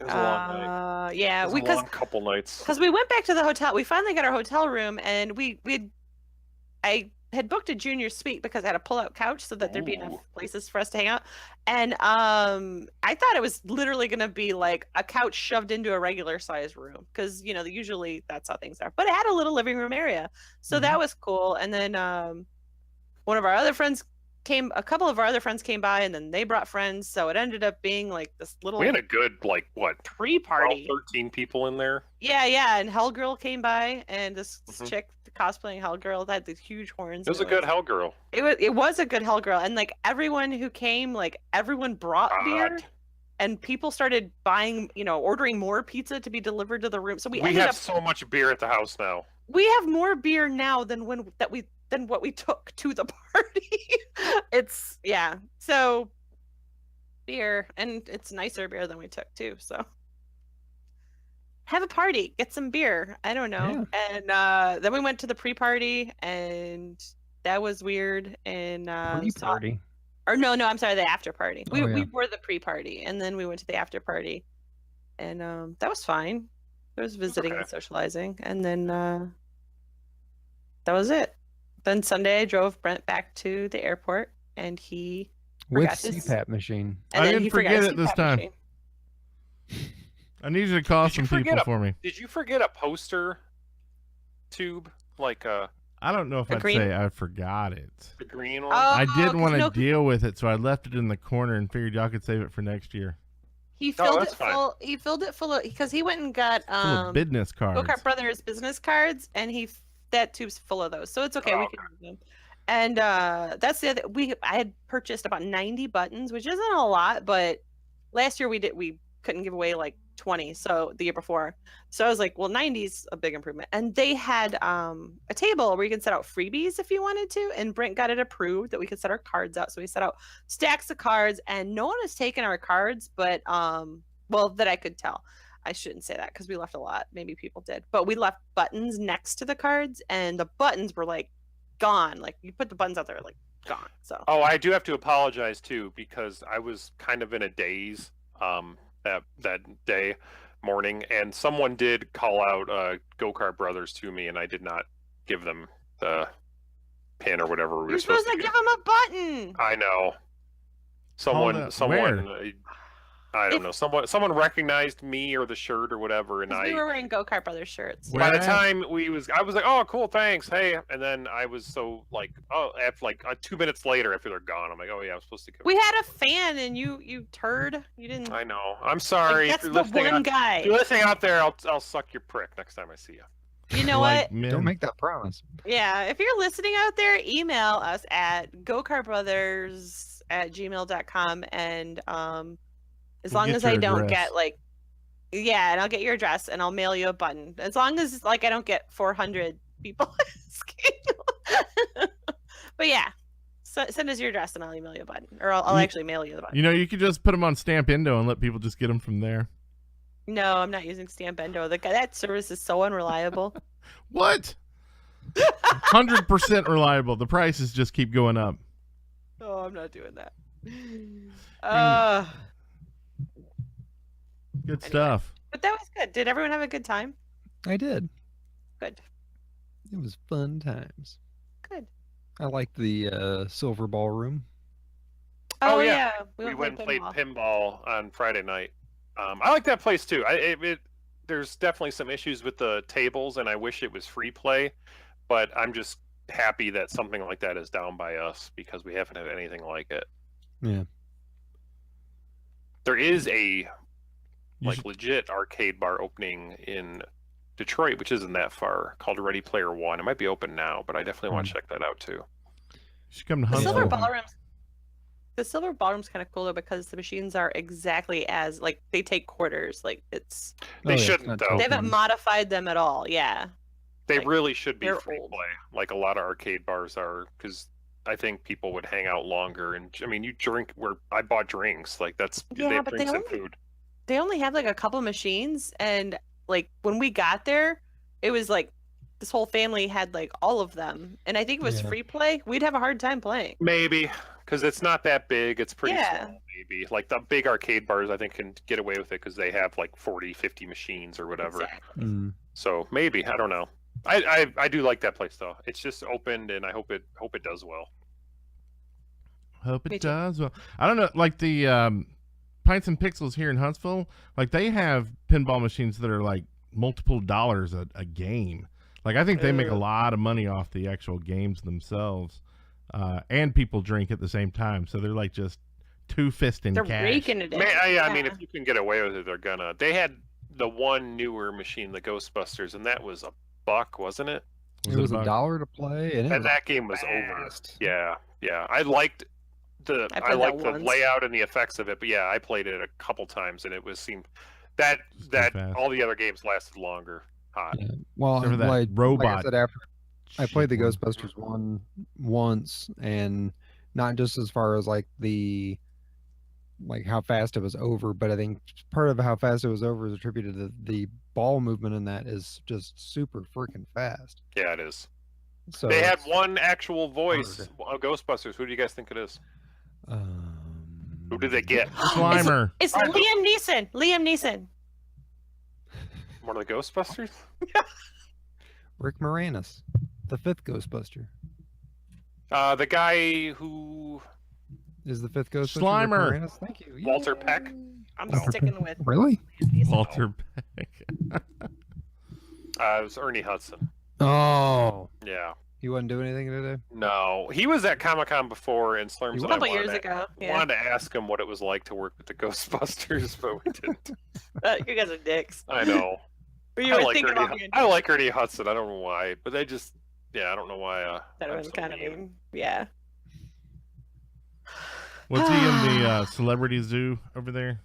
It was a long night.
Yeah,
It was a long couple nights.
because we went back to the hotel. We finally got our hotel room, and I had booked a junior suite because I had a pull-out couch so that there'd be enough places for us to hang out. And I thought it was literally going to be like a couch shoved into a regular size room because usually that's how things are. But it had a little living room area, so that was cool. And then a couple of our other friends came by, and then they brought friends, so it ended up being like this little.
We had a good
pre-party.
13 people in there.
Yeah, and Hell Girl came by, and this chick cosplaying Hell Girl had these huge horns.
It was a good Hell Girl.
It was a good Hell Girl, and like everyone who came, like everyone brought beer, and people started buying, ordering more pizza to be delivered to the room. So we
have so much beer at the house now.
We have more beer now than what we took to the party. So beer, and it's nicer beer than we took too. So have a party, get some beer. I don't know. Yeah. And then we went to the pre-party, and that was weird. And
pre-party.
No, I'm sorry, the after party. We were the pre-party, and then we went to the after party, and that was fine. There was visiting and socializing, and then that was it. Then Sunday, I drove Brent back to the airport, and he
with CPAP machine.
I didn't forget it this time. I need you to call some people for me.
Did you forget a poster tube?
I don't know if I'd say I forgot it.
The green one?
I didn't want to deal with it, so I left it in the corner and figured y'all could save it for next year.
He filled it full. He filled it full of because he went and got
business cards.
Go Kart Brothers business cards, and that tube's full of those, so it's okay. We can use them. And that's the other. I had purchased about 90 buttons, which isn't a lot, but last year we couldn't give away like 20, so the year before. So I was like, well, 90's a big improvement. And they had a table where you can set out freebies if you wanted to, and Brent got it approved that we could set our cards out. So we set out stacks of cards, and no one has taken our cards, but well, that I could tell. I shouldn't say that because we left a lot. Maybe people did, but we left buttons next to the cards, and the buttons were like gone. Like you put the buttons out there, like gone. So
I do have to apologize too, because I was kind of in a daze that day morning, and someone did call out Go Kart Brothers to me, and I did not give them the pin or whatever we were
you're supposed to give them a button.
I know. Someone I don't know. Someone recognized me or the shirt or whatever, and
we were wearing Go Kart Brothers shirts.
By the time I was like, oh, cool, thanks, hey, and then I was so like, oh, after like 2 minutes later, after they're gone, I'm like, oh yeah, I'm supposed to go.
We had a fan, and you turd. You didn't.
I know. I'm sorry.
Like, that's the one guy.
If you're listening out there, I'll suck your prick next time I see you.
You know what?
Don't make that promise.
Yeah, if you're listening out there, email us at gokartbrothers@gmail.com, and as long as I don't get and I'll get your address and I'll mail you a button. As long as like I don't get 400 people asking. But yeah, send us your address and I'll email you a button, or I'll actually mail you the button.
You know, you could just put them on Stampendo and let people just get them from there.
No, I'm not using Stampendo. That service is so unreliable.
What? 100% reliable. The prices just keep going up.
Oh, I'm not doing that.
Good stuff.
But that was good. Did everyone have a good time?
I did.
Good.
It was fun times.
Good.
I liked the silver ballroom.
Oh yeah.
We went and played pinball on Friday night. I like that place too. There's definitely some issues with the tables, and I wish it was free play, but I'm just happy that something like that is down by us because we haven't had anything like it.
Yeah.
There is a legit arcade bar opening in Detroit, which isn't that far, called Ready Player One. It might be open now, but I definitely want to check that out too.
You should come to
the Silver Ballroom's kind of cool though, because the machines are exactly as like they take quarters. Like it's
they shouldn't though.
They haven't modified them at all. Yeah.
They really should be free play, like a lot of arcade bars are, because I think people would hang out longer. And I mean, you drink where I bought drinks, like that's they have drinks and food.
They only have like a couple machines, and like when we got there, it was like this whole family had like all of them, and I think it was free play. We'd have a hard time playing.
Maybe because it's not that big. It's pretty small. Maybe like the big arcade bars, I think, can get away with it because they have like 40, 50 machines or whatever.
Exactly.
So maybe, I don't know. I do like that place though. It's just opened, and I hope it does well.
Hope it does well. I don't know, like the Pints and Pixels here in Huntsville, like they have pinball machines that are like multiple dollars a game. Like I think they make a lot of money off the actual games themselves, and people drink at the same time. So they're like just two-fisting cash.
They're raking it in.
I mean, if you can get away with it, they're gonna. They had the one newer machine, the Ghostbusters, and that was $1, wasn't it?
It was $1 to play, and
that game was over. Yeah. I liked the layout and the effects of it, but yeah, I played it a couple times, and it seemed that all the other games lasted longer.
Yeah. Well,
that robot.
Like I said, after I played the Ghostbusters one once, and not just as far as like how fast it was over, but I think part of how fast it was over is attributed to the ball movement, and that is just super freaking fast.
Yeah, it is.
So
they had one actual voice of Ghostbusters. Who do you guys think it is? Who did they get?
Slimer.
It's Liam Neeson. Liam Neeson.
One of the Ghostbusters?
Rick Moranis, the 5th Ghostbuster.
The guy who
is the 5th Ghostbuster.
Slimer.
Rick Moranis? Thank you.
Walter Peck.
I'm sticking with
really
Walter Peck.
It was Ernie Hudson.
Oh.
Yeah.
He wasn't doing anything today?
No. He was at Comic-Con before, and Slurms
a couple years ago.
Wanted to ask him what it was like to work with the Ghostbusters, but we didn't.
You guys are dicks.
I know. I like Ernie Hudson. I don't know why, but they just, I don't know why.
That was kind of mean. Yeah.
Was he in the Celebrity Zoo over there?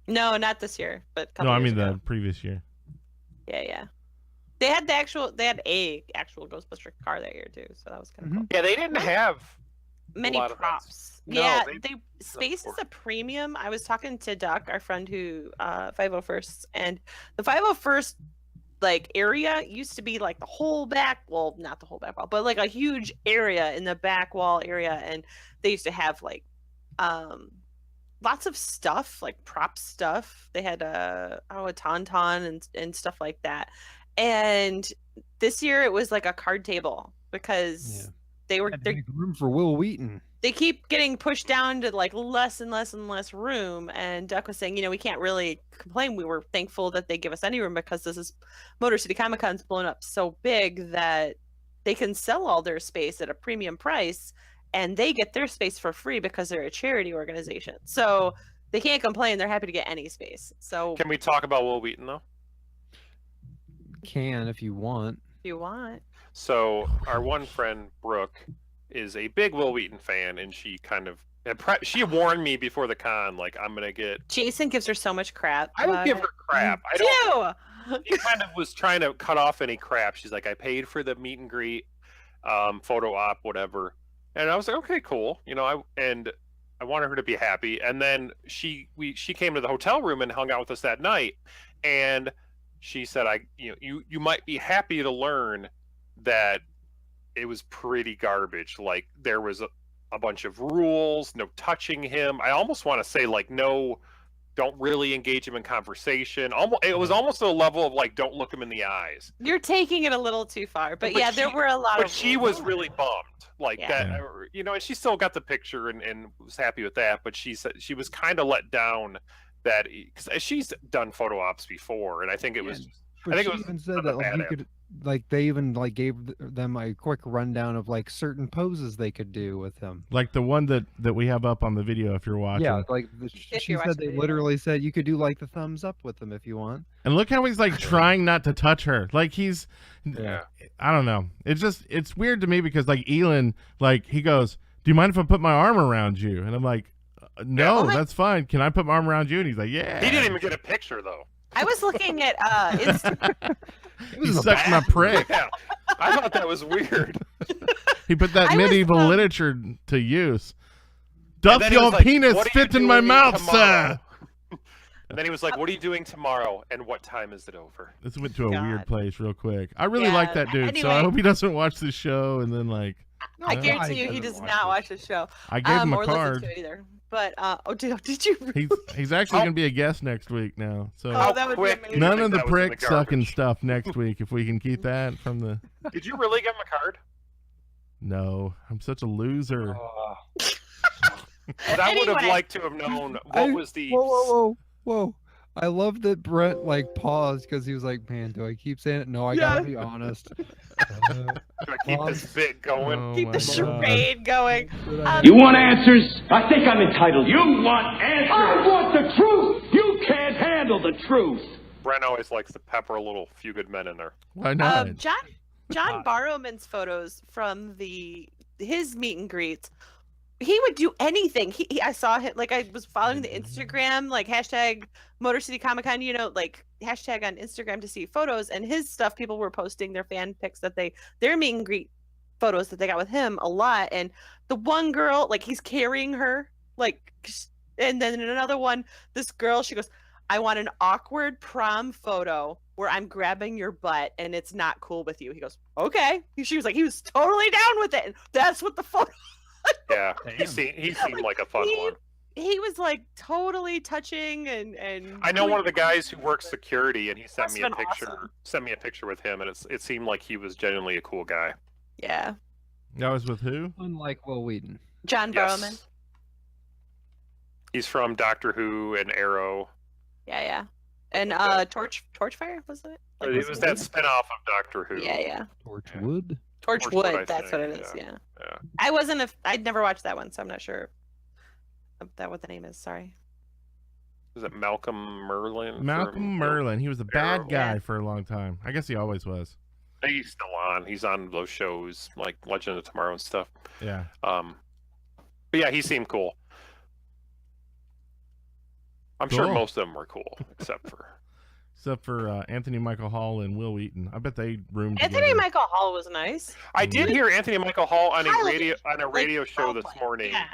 No, not this year, but a
No,
couple
I
years
mean
ago.
the previous year.
Yeah. They had a actual Ghostbuster car that year too, so that was kind of cool.
Yeah, they didn't have
Many
lot of that.
props.
No,
Yeah,
they-
space is a premium. I was talking to Duck, our friend who 501st, and the 501st like area used to be like the whole back, well, not the whole back wall, but like a huge area in the back wall area, and they used to have like lots of stuff, like prop stuff. They had a tauntaun and stuff like that. And this year it was like a card table because they
make room for Will Wheaton.
They keep getting pushed down to like less and less and less room. And Duck was saying, we can't really complain. We were thankful that they give us any room because this is Motor City Comic Con's blown up so big that they can sell all their space at a premium price, and they get their space for free because they're a charity organization. So they can't complain. They're happy to get any space. So
Can we talk about Will Wheaton though?
Can if you want.
If you want.
So our one friend Brooke is a big Will Wheaton fan, and she kind of she warned me before the con, like, I'm gonna get.
Jason gives her so much crap.
I don't give her crap. I don't. She kind of was trying to cut off any crap. She's like, I paid for the meet and greet, photo op, whatever. And I was like, okay, cool. I wanted her to be happy. And then she came to the hotel room and hung out with us that night. And she said, you might be happy to learn that it was pretty garbage. Like, there was a bunch of rules, no touching him. I almost want to say, like, no, don't really engage him in conversation. It was almost to a level of, like, don't look him in the eyes.
You're taking it a little too far. But yeah, there were a lot of.
But she was really bummed. Like that, and she still got the picture and was happy with that. But she said she was kind of let down that because she's done photo ops before, and I think it was.
But
I think
she
it was
even said that like you could, like they even like gave them a quick rundown of like certain poses they could do with him.
Like the one that we have up on the video if you're watching.
Yeah, like she said they literally said you could do like the thumbs up with them if you want.
And look how he's like trying not to touch her. Like he's, I don't know. It's weird to me because like Elon, like he goes, "Do you mind if I put my arm around you?" And I'm like, "No, that's fine. Can I put my arm around you?" And he's like, "Yeah."
He didn't even get a picture though.
I was looking at Instagram.
He sucked my prick.
Yeah, I thought that was weird.
He put that medieval literature to use. Doth
then he
your
was like,
penis
"What are
fit
you
in my
doing
mouth,
tomorrow?"
sir?
And then he was like, "What are you doing tomorrow? And what time is it over?"
This went to a weird place real quick. I really like that dude, so I
Anyway.
hope he doesn't watch this show and then like.
I guarantee you he does not watch the show.
I gave him a
or
card.
listen to it either. But did you?
He's actually going to be a guest next week now. So
that would be amazing.
none of the prick sucking stuff next week. If we can keep that from the.
Did you really give him a card?
No, I'm such a loser.
But I would have liked to have known what was the.
Whoa! I love that Brent like paused because he was like, "Man, do I keep saying it? No, I gotta be honest."
Do I keep this bit going?
Keep the charade going.
You want answers? I think I'm entitled. You want answers? I want the truth. You can't handle the truth.
Brent always likes to pepper a little few good men in there.
Why not?
John Barrowman's photos from his meet and greets. He would do anything. I saw him, like, I was following the Instagram, like, hashtag Motor City Comic Con, like, hashtag on Instagram to see photos, and his stuff, people were posting their fan pics their meet and greet photos that they got with him a lot, and the one girl, like, he's carrying her, like, and then in another one, this girl, she goes, "I want an awkward prom photo where I'm grabbing your butt and it's not cool with you." He goes, "Okay." She was like, he was totally down with it, and that's what the photo.
Yeah, he seemed like a fun one.
He was like totally touching and.
I know one of the guys who works security, and he sent me a picture.
Awesome.
Sent me a picture with him, and it seemed like he was genuinely a cool guy.
Yeah.
That was with who?
Unlike Will Wheaton.
John Barrowman.
He's from Doctor Who and Arrow.
Yeah. And Torchfire, was it? Like,
it was that spinoff of Doctor Who.
Yeah.
Torchwood.
Torchwood, that's what it is. Yeah. I'd never watched that one, so I'm not sure what the name is. Sorry.
Was it Malcolm Merlin?
Malcolm Merlin. He was a bad
Arrow.
guy for a long time. I guess he always was.
He's still on. He's on those shows like Legend of Tomorrow and stuff.
Yeah.
But yeah, he seemed cool. I'm sure most of them were cool, except for
Anthony Michael Hall and Will Wheaton. I bet they roomed
Anthony
together.
Michael Hall was nice.
I did hear Anthony Michael Hall on
Highly,
a radio show this morning.
Yeah.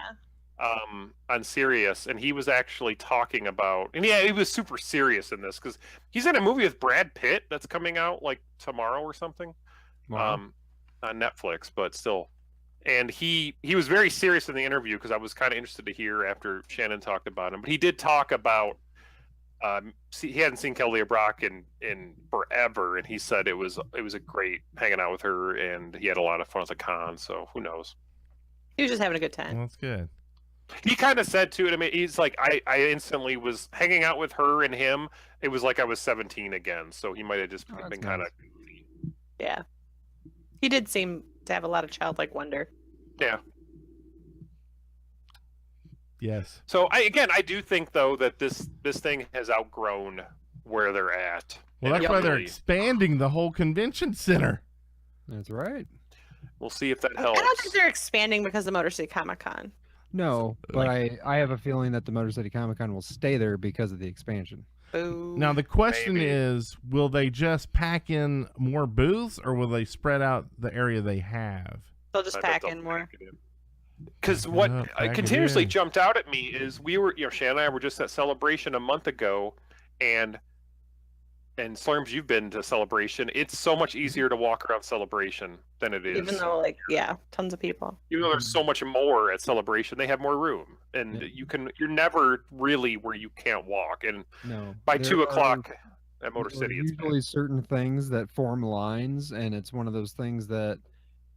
On Sirius, and he was actually talking about, and yeah, he was super serious in this because he's in a movie with Brad Pitt that's coming out like tomorrow or something, on Netflix, but still. And he was very serious in the interview because I was kind of interested to hear after Shannon talked about him. But he did talk about he hadn't seen Kelly Brock in forever, and he said it was a great hanging out with her, and he had a lot of fun as a con. So who knows?
He was just having a good time.
Well, that's good.
He kind of said too, I mean, he's like, I instantly was hanging out with her and him. It was like I was 17 again, so he might have just been kind of goofy.
Yeah, he did seem to have a lot of childlike wonder.
Yeah.
Yes.
So I do think though that this thing has outgrown where they're at.
Well, that's why they're expanding the whole convention center.
That's right.
We'll see if that helps.
I don't think they're expanding because of Motor City Comic Con.
No, but I have a feeling that the Motor City Comic Con will stay there because of the expansion.
Boo.
Now the question is, will they just pack in more booths, or will they spread out the area they have?
They'll just pack in more.
Because what continuously jumped out at me is we were, Shannon and I were just at Celebration a month ago, and Slurms, you've been to Celebration. It's so much easier to walk around Celebration than it is.
Even though, tons of people.
Even though there's so much more at Celebration, they have more room, and you're never really where you can't walk. And by 2 o'clock at Motor City, it's
usually certain things that form lines, and it's one of those things that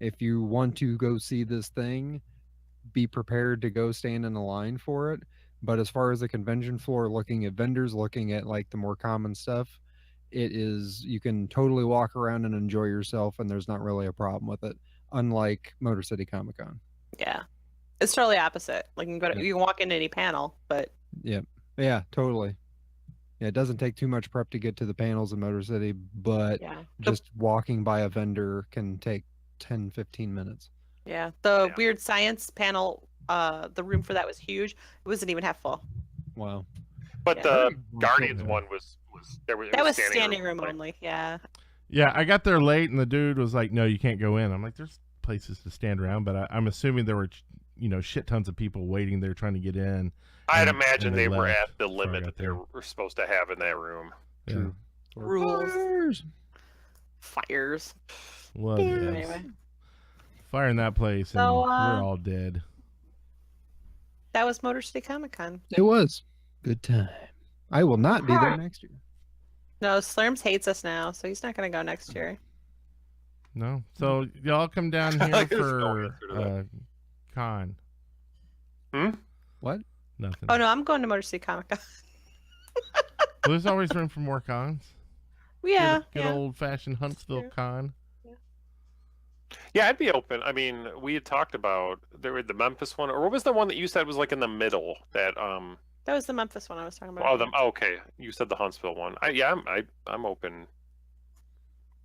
if you want to go see this thing, be prepared to go stand in a line for it. But as far as the convention floor, looking at vendors, looking at like the more common stuff, you can totally walk around and enjoy yourself, and there's not really a problem with it, unlike Motor City Comic Con.
Yeah, it's totally opposite. Like you can walk into any panel, but
yeah, totally. Yeah, it doesn't take too much prep to get to the panels in Motor City, but just walking by a vendor can take 10-15 minutes.
Yeah, the weird science panel, the room for that was huge. It wasn't even half full.
Wow.
But the Guardians one was
that was standing room only. Yeah.
Yeah, I got there late, and the dude was like, "No, you can't go in." I'm like, "There's places to stand around," but I'm assuming there were, shit tons of people waiting there trying to get in.
I'd imagine they were at the limit that they were supposed to have in that room.
True.
Rules. Fires.
Well, yes.
Anyway.
Fire in that place, and we're all dead.
That was Motor City Comic Con.
It was. Good time. I will not be there next year.
No, Slurms hates us now, so he's not going to go next year.
No. So y'all come down here for con.
What?
Nothing.
Oh, no, I'm going to Motor City Comic Con.
Well, there's always room for more cons.
Yeah.
Good old-fashioned Huntsville con.
Yeah, I'd be open. I mean, we had talked about the Memphis one, or what was the one that you said was like in the middle? That
was the Memphis one I was talking about.
Okay. You said the Huntsville one. I'm open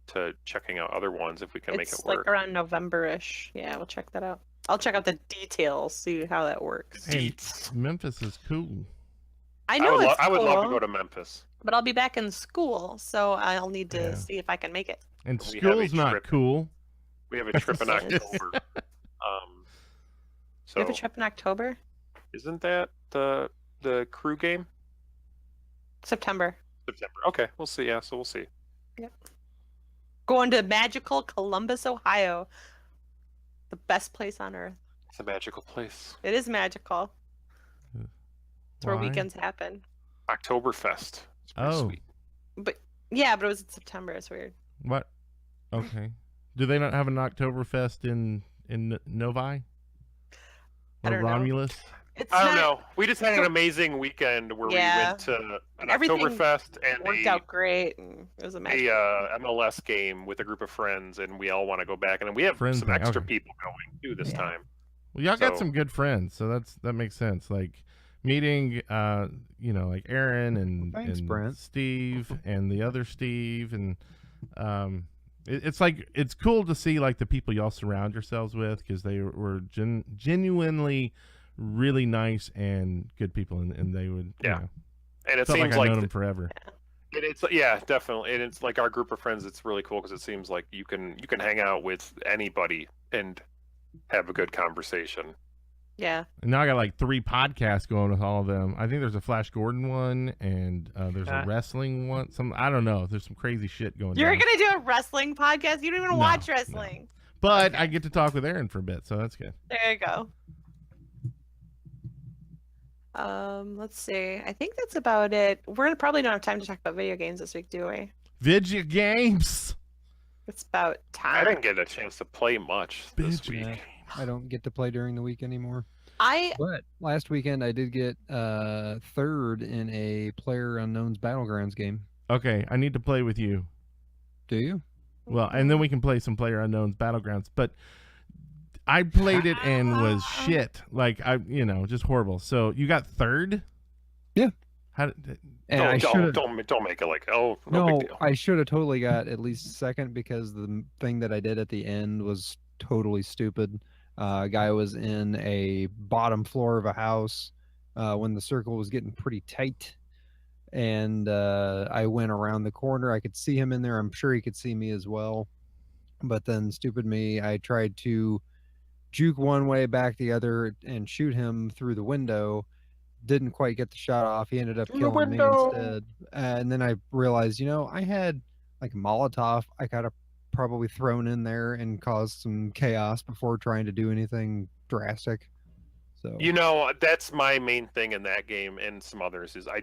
to checking out other ones if we can make it work.
It's like around November-ish. Yeah, we'll check that out. I'll check out the details, see how that works.
Hey, Memphis is cool.
I know
I would love to go to Memphis.
But I'll be back in school, so I'll need to see if I can make it.
And school's not cool.
We have a trip in October.
We have a trip in October?
Isn't that the crew game?
September.
Okay, we'll see. Yeah, so we'll see.
Yep. Going to magical Columbus, Ohio. The best place on earth.
It's a magical place.
It is magical. It's where weekends happen.
Oktoberfest. It's pretty sweet.
But it was in September. It's weird.
What? Okay. Do they not have an Oktoberfest in Novi?
I don't
Romulus?
I don't know. We just had an amazing weekend where we went to an Oktoberfest and
worked out great. And it was amazing.
MLS game with a group of friends, and we all want to go back. And we have some extra people going too this time.
Well, y'all got some good friends, so that makes sense. Like meeting, like Aaron and
Brent.
Steve and the other Steve, and it's cool to see like the people y'all surround yourselves with, because they were genuinely really nice and good people, and they would
And it
Felt
seems
like
like
I've known him forever.
it's yeah, definitely. And it's like our group of friends. It's really cool because it seems like you can hang out with anybody and have a good conversation.
Yeah.
And now I got like 3 podcasts going with all of them. I think there's a Flash Gordon one, and there's a wrestling one. I don't know. There's some crazy shit going on.
You're gonna do a wrestling podcast? You don't even watch wrestling.
No. But I get to talk with Aaron for a bit, so that's good.
There you go. Let's see. I think that's about it. We're probably don't have time to talk about video games this week, do we?
Video games.
It's about time.
I didn't get a chance to play much this week.
Yeah, I don't get to play during the week anymore.
But
last weekend I did get third in a PlayerUnknown's Battlegrounds game.
Okay, I need to play with you.
Do you?
Well, and then we can play some PlayerUnknown's Battlegrounds. But I played it and was shit. Like just horrible. So you got third?
Yeah.
How?
Don't make it like no big deal.
I should have totally got at least second because the thing that I did at the end was totally stupid. Guy was in a bottom floor of a house when the circle was getting pretty tight, and I went around the corner. I could see him in there. I'm sure he could see me as well, but then stupid me, I tried to juke one way, back the other, and shoot him through the window. Didn't quite get the shot off. He ended up killing me instead. And then I realized, I had like a Molotov I could have probably thrown in there and caused some chaos before trying to do anything drastic. So
that's my main thing in that game and some others is I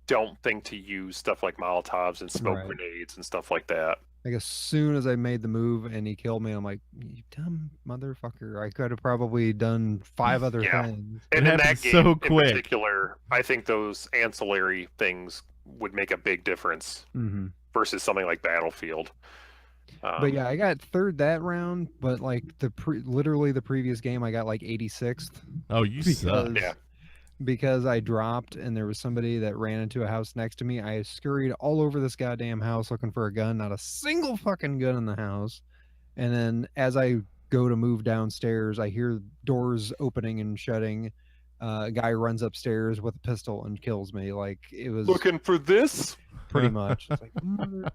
don't think to use stuff like Molotovs and smoke grenades and stuff like that.
Like as soon as I made the move and he killed me, I'm like, you dumb motherfucker. I could have probably done 5 other things.
And in that game in particular, I think those ancillary things would make a big difference versus something like Battlefield.
But yeah, I got third that round, but like literally the previous game, I got like 86th.
Oh, you suck.
Yeah.
Because I dropped and there was somebody that ran into a house next to me. I scurried all over this goddamn house looking for a gun. Not a single fucking gun in the house. And then as I go to move downstairs, I hear doors opening and shutting. A guy runs upstairs with a pistol and kills me. Like it was
looking for this.
Pretty much. It's like, motherfucker.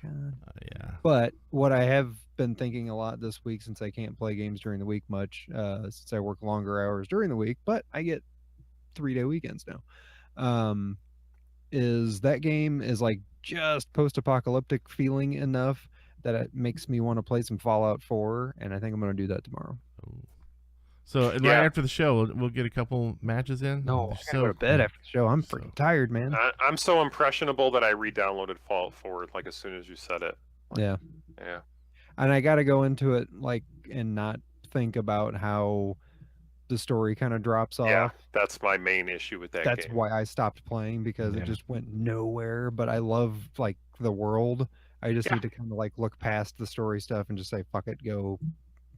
God.
Yeah.
But what I have been thinking a lot this week, since I can't play games during the week much, since I work longer hours during the week, but I get 3-day weekends now, is that game is like just post-apocalyptic feeling enough that it makes me want to play some Fallout 4, and I think I'm going to do that tomorrow.
So right after the show, we'll get a couple matches in.
No, I go to bed after the show. I'm freaking tired, man.
I'm so impressionable that I re-downloaded Fallout 4 like as soon as you said it.
Yeah. And I got to go into it like and not think about how the story kind of drops off.
Yeah, that's my main issue with that game.
That's why I stopped playing, because it just went nowhere. But I love like the world. I just need to kind of like look past the story stuff and just say, fuck it, go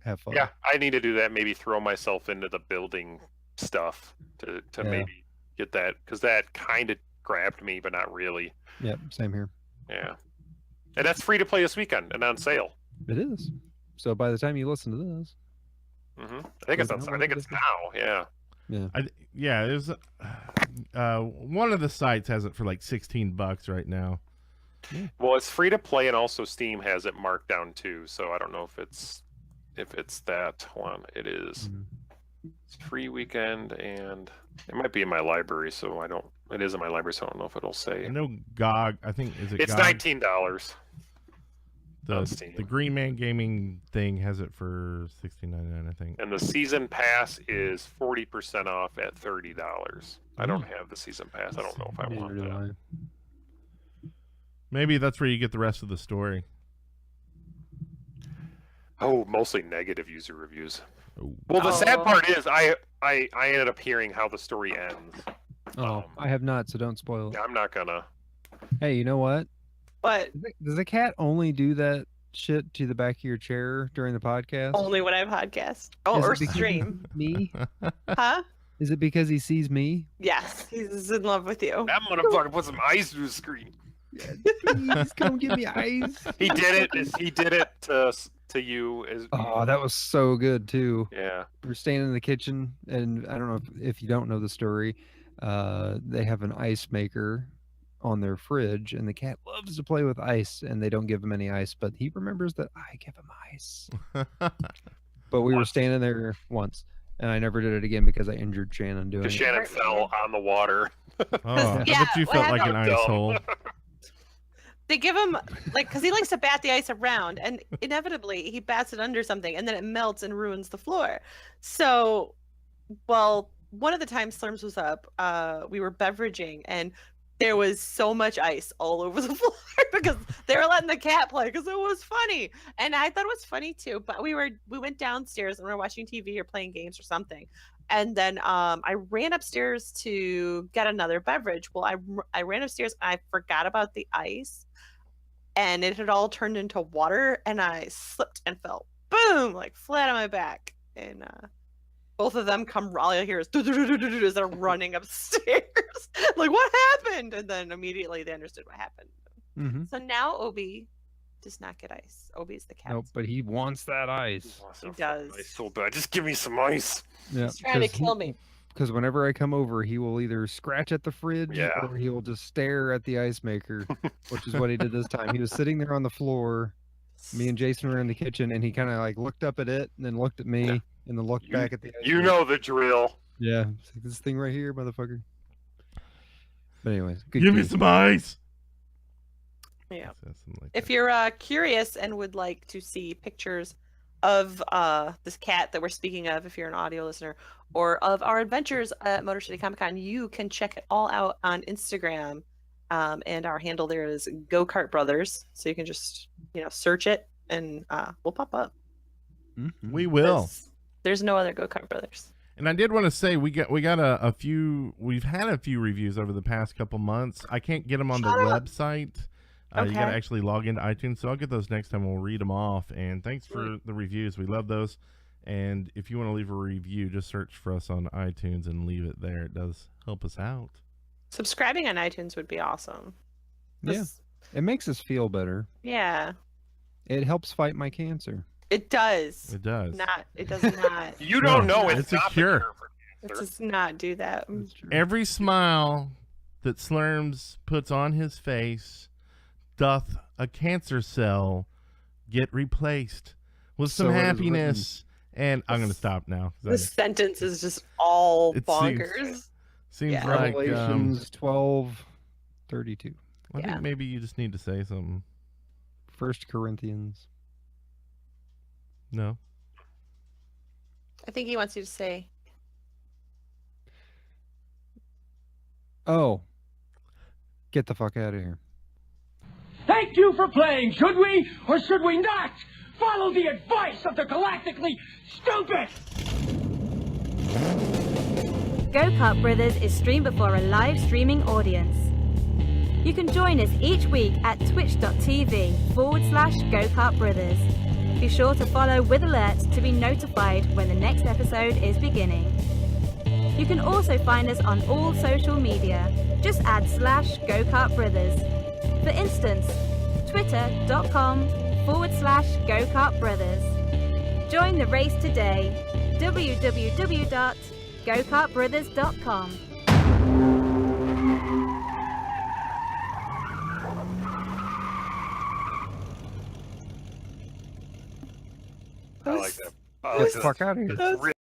have fun.
Yeah, I need to do that. Maybe throw myself into the building stuff to maybe get that, because that kind of grabbed me, but not really.
Yep, same here.
Yeah. And that's free to play this weekend and on sale.
It is. So by the time you listen to this,
I think it's now. Yeah.
There's one of the sites has it for like $16 right now.
Yeah.
Well, it's free to play, and also Steam has it marked down too. So I don't know if it's that one. It is. It's free weekend, and it might be in my library. So I don't. It is in my library, so I don't know if it'll say.
I know GOG. I think
it's
GOG?
$19.
The Green Man Gaming thing has it for $16.99, I think.
And the season pass is 40% off at $30. I don't have the season pass. I don't know if I want that.
Maybe that's where you get the rest of the story.
Oh, mostly negative user reviews. Well, the sad part is I ended up hearing how the story ends.
I have not, so don't spoil it.
I'm not gonna.
Hey, you know what?
What?
Does the cat only do that shit to the back of your chair during the podcast?
Only when I podcast. Or stream.
Me?
Huh?
Is it because he sees me?
Yes, he's in love with you.
That motherfucker put some eyes through the screen.
Please come give me eyes.
He did it to you.
Oh, that was so good too.
Yeah.
We're staying in the kitchen, and I don't know if you don't know the story. they have an ice maker on their fridge, and the cat loves to play with ice, and they don't give him any ice, but he remembers that I give him ice. But we were standing there once, and I never did it again because I injured Shannon doing it.
Because Shannon fell on the water.
Oh, I bet you felt like an ice hole.
They give him, like, because he likes to bat the ice around, and inevitably he bats it under something, and then it melts and ruins the floor. So, well, one of the times Slurms was up, we were beveraging, and there was so much ice all over the floor because they were letting the cat play because it was funny. And I thought it was funny too, but we went downstairs and we were watching TV or playing games or something. And then I ran upstairs to get another beverage. Well, I ran upstairs and I forgot about the ice, and it had all turned into water, and I slipped and fell, boom, like flat on my back. And both of them come, all I hear is as they're running upstairs. Like, what happened? And then immediately they understood what happened.
Mm-hmm.
So now Obi does not get ice. Obi's the cat.
Nope, but he wants that ice.
He does.
Ice so bad. Just give me some ice.
Yeah,
He's trying to kill me.
Because whenever I come over, he will either scratch at the fridge or he will just stare at the ice maker, which is what he did this time. He was sitting there on the floor. Me and Jason were in the kitchen, and he kind of like looked up at it and then looked at me and then looked back at the ice maker.
know the drill.
Yeah, it's like, this thing right here, motherfucker. But anyways, good
Give me
kid.
some ice.
Yeah.
Like
if you're curious and would like to see pictures of this cat that we're speaking of, if you're an audio listener, or of our adventures at Motor City Comic Con, you can check it all out on Instagram. And our handle there is Go Kart Brothers. So you can just, search it and we'll pop up.
Mm-hmm.
We will.
There's no other Go Kart Brothers.
And I did want to say we've had a few reviews over the past couple months. I can't get them on the website. You got to actually log into iTunes, so I'll get those next time. We'll read them off. And thanks for the reviews. We love those. And if you want to leave a review, just search for us on iTunes and leave it there. It does help us out.
Subscribing on iTunes would be awesome.
Yeah, it makes us feel better.
Yeah.
It helps fight my cancer.
It does.
It does.
It does not.
You don't know
it's a cure.
It does not do that.
Every smile that Slurms puts on his face doth a cancer cell get replaced with some happiness. And I'm going to stop now.
This sentence is just all bonkers.
Seems like
Revelations 12:32.
I think maybe you just need to say something.
1 Corinthians.
No.
I think he wants you to say.
Oh. Get the fuck out of here.
Thank you for playing. Should we or should we not follow the advice of the galactically stupid?
Go Kart Brothers is streamed before a live streaming audience. You can join us each week at twitch.tv/Go Kart Brothers. Be sure to follow with alerts to be notified when the next episode is beginning. You can also find us on all social media. Just add /Go Kart Brothers. For instance, twitter.com/Go Kart Brothers. Join the race today. www.gokartbrothers.com.
I like that.
Get the fuck out of here.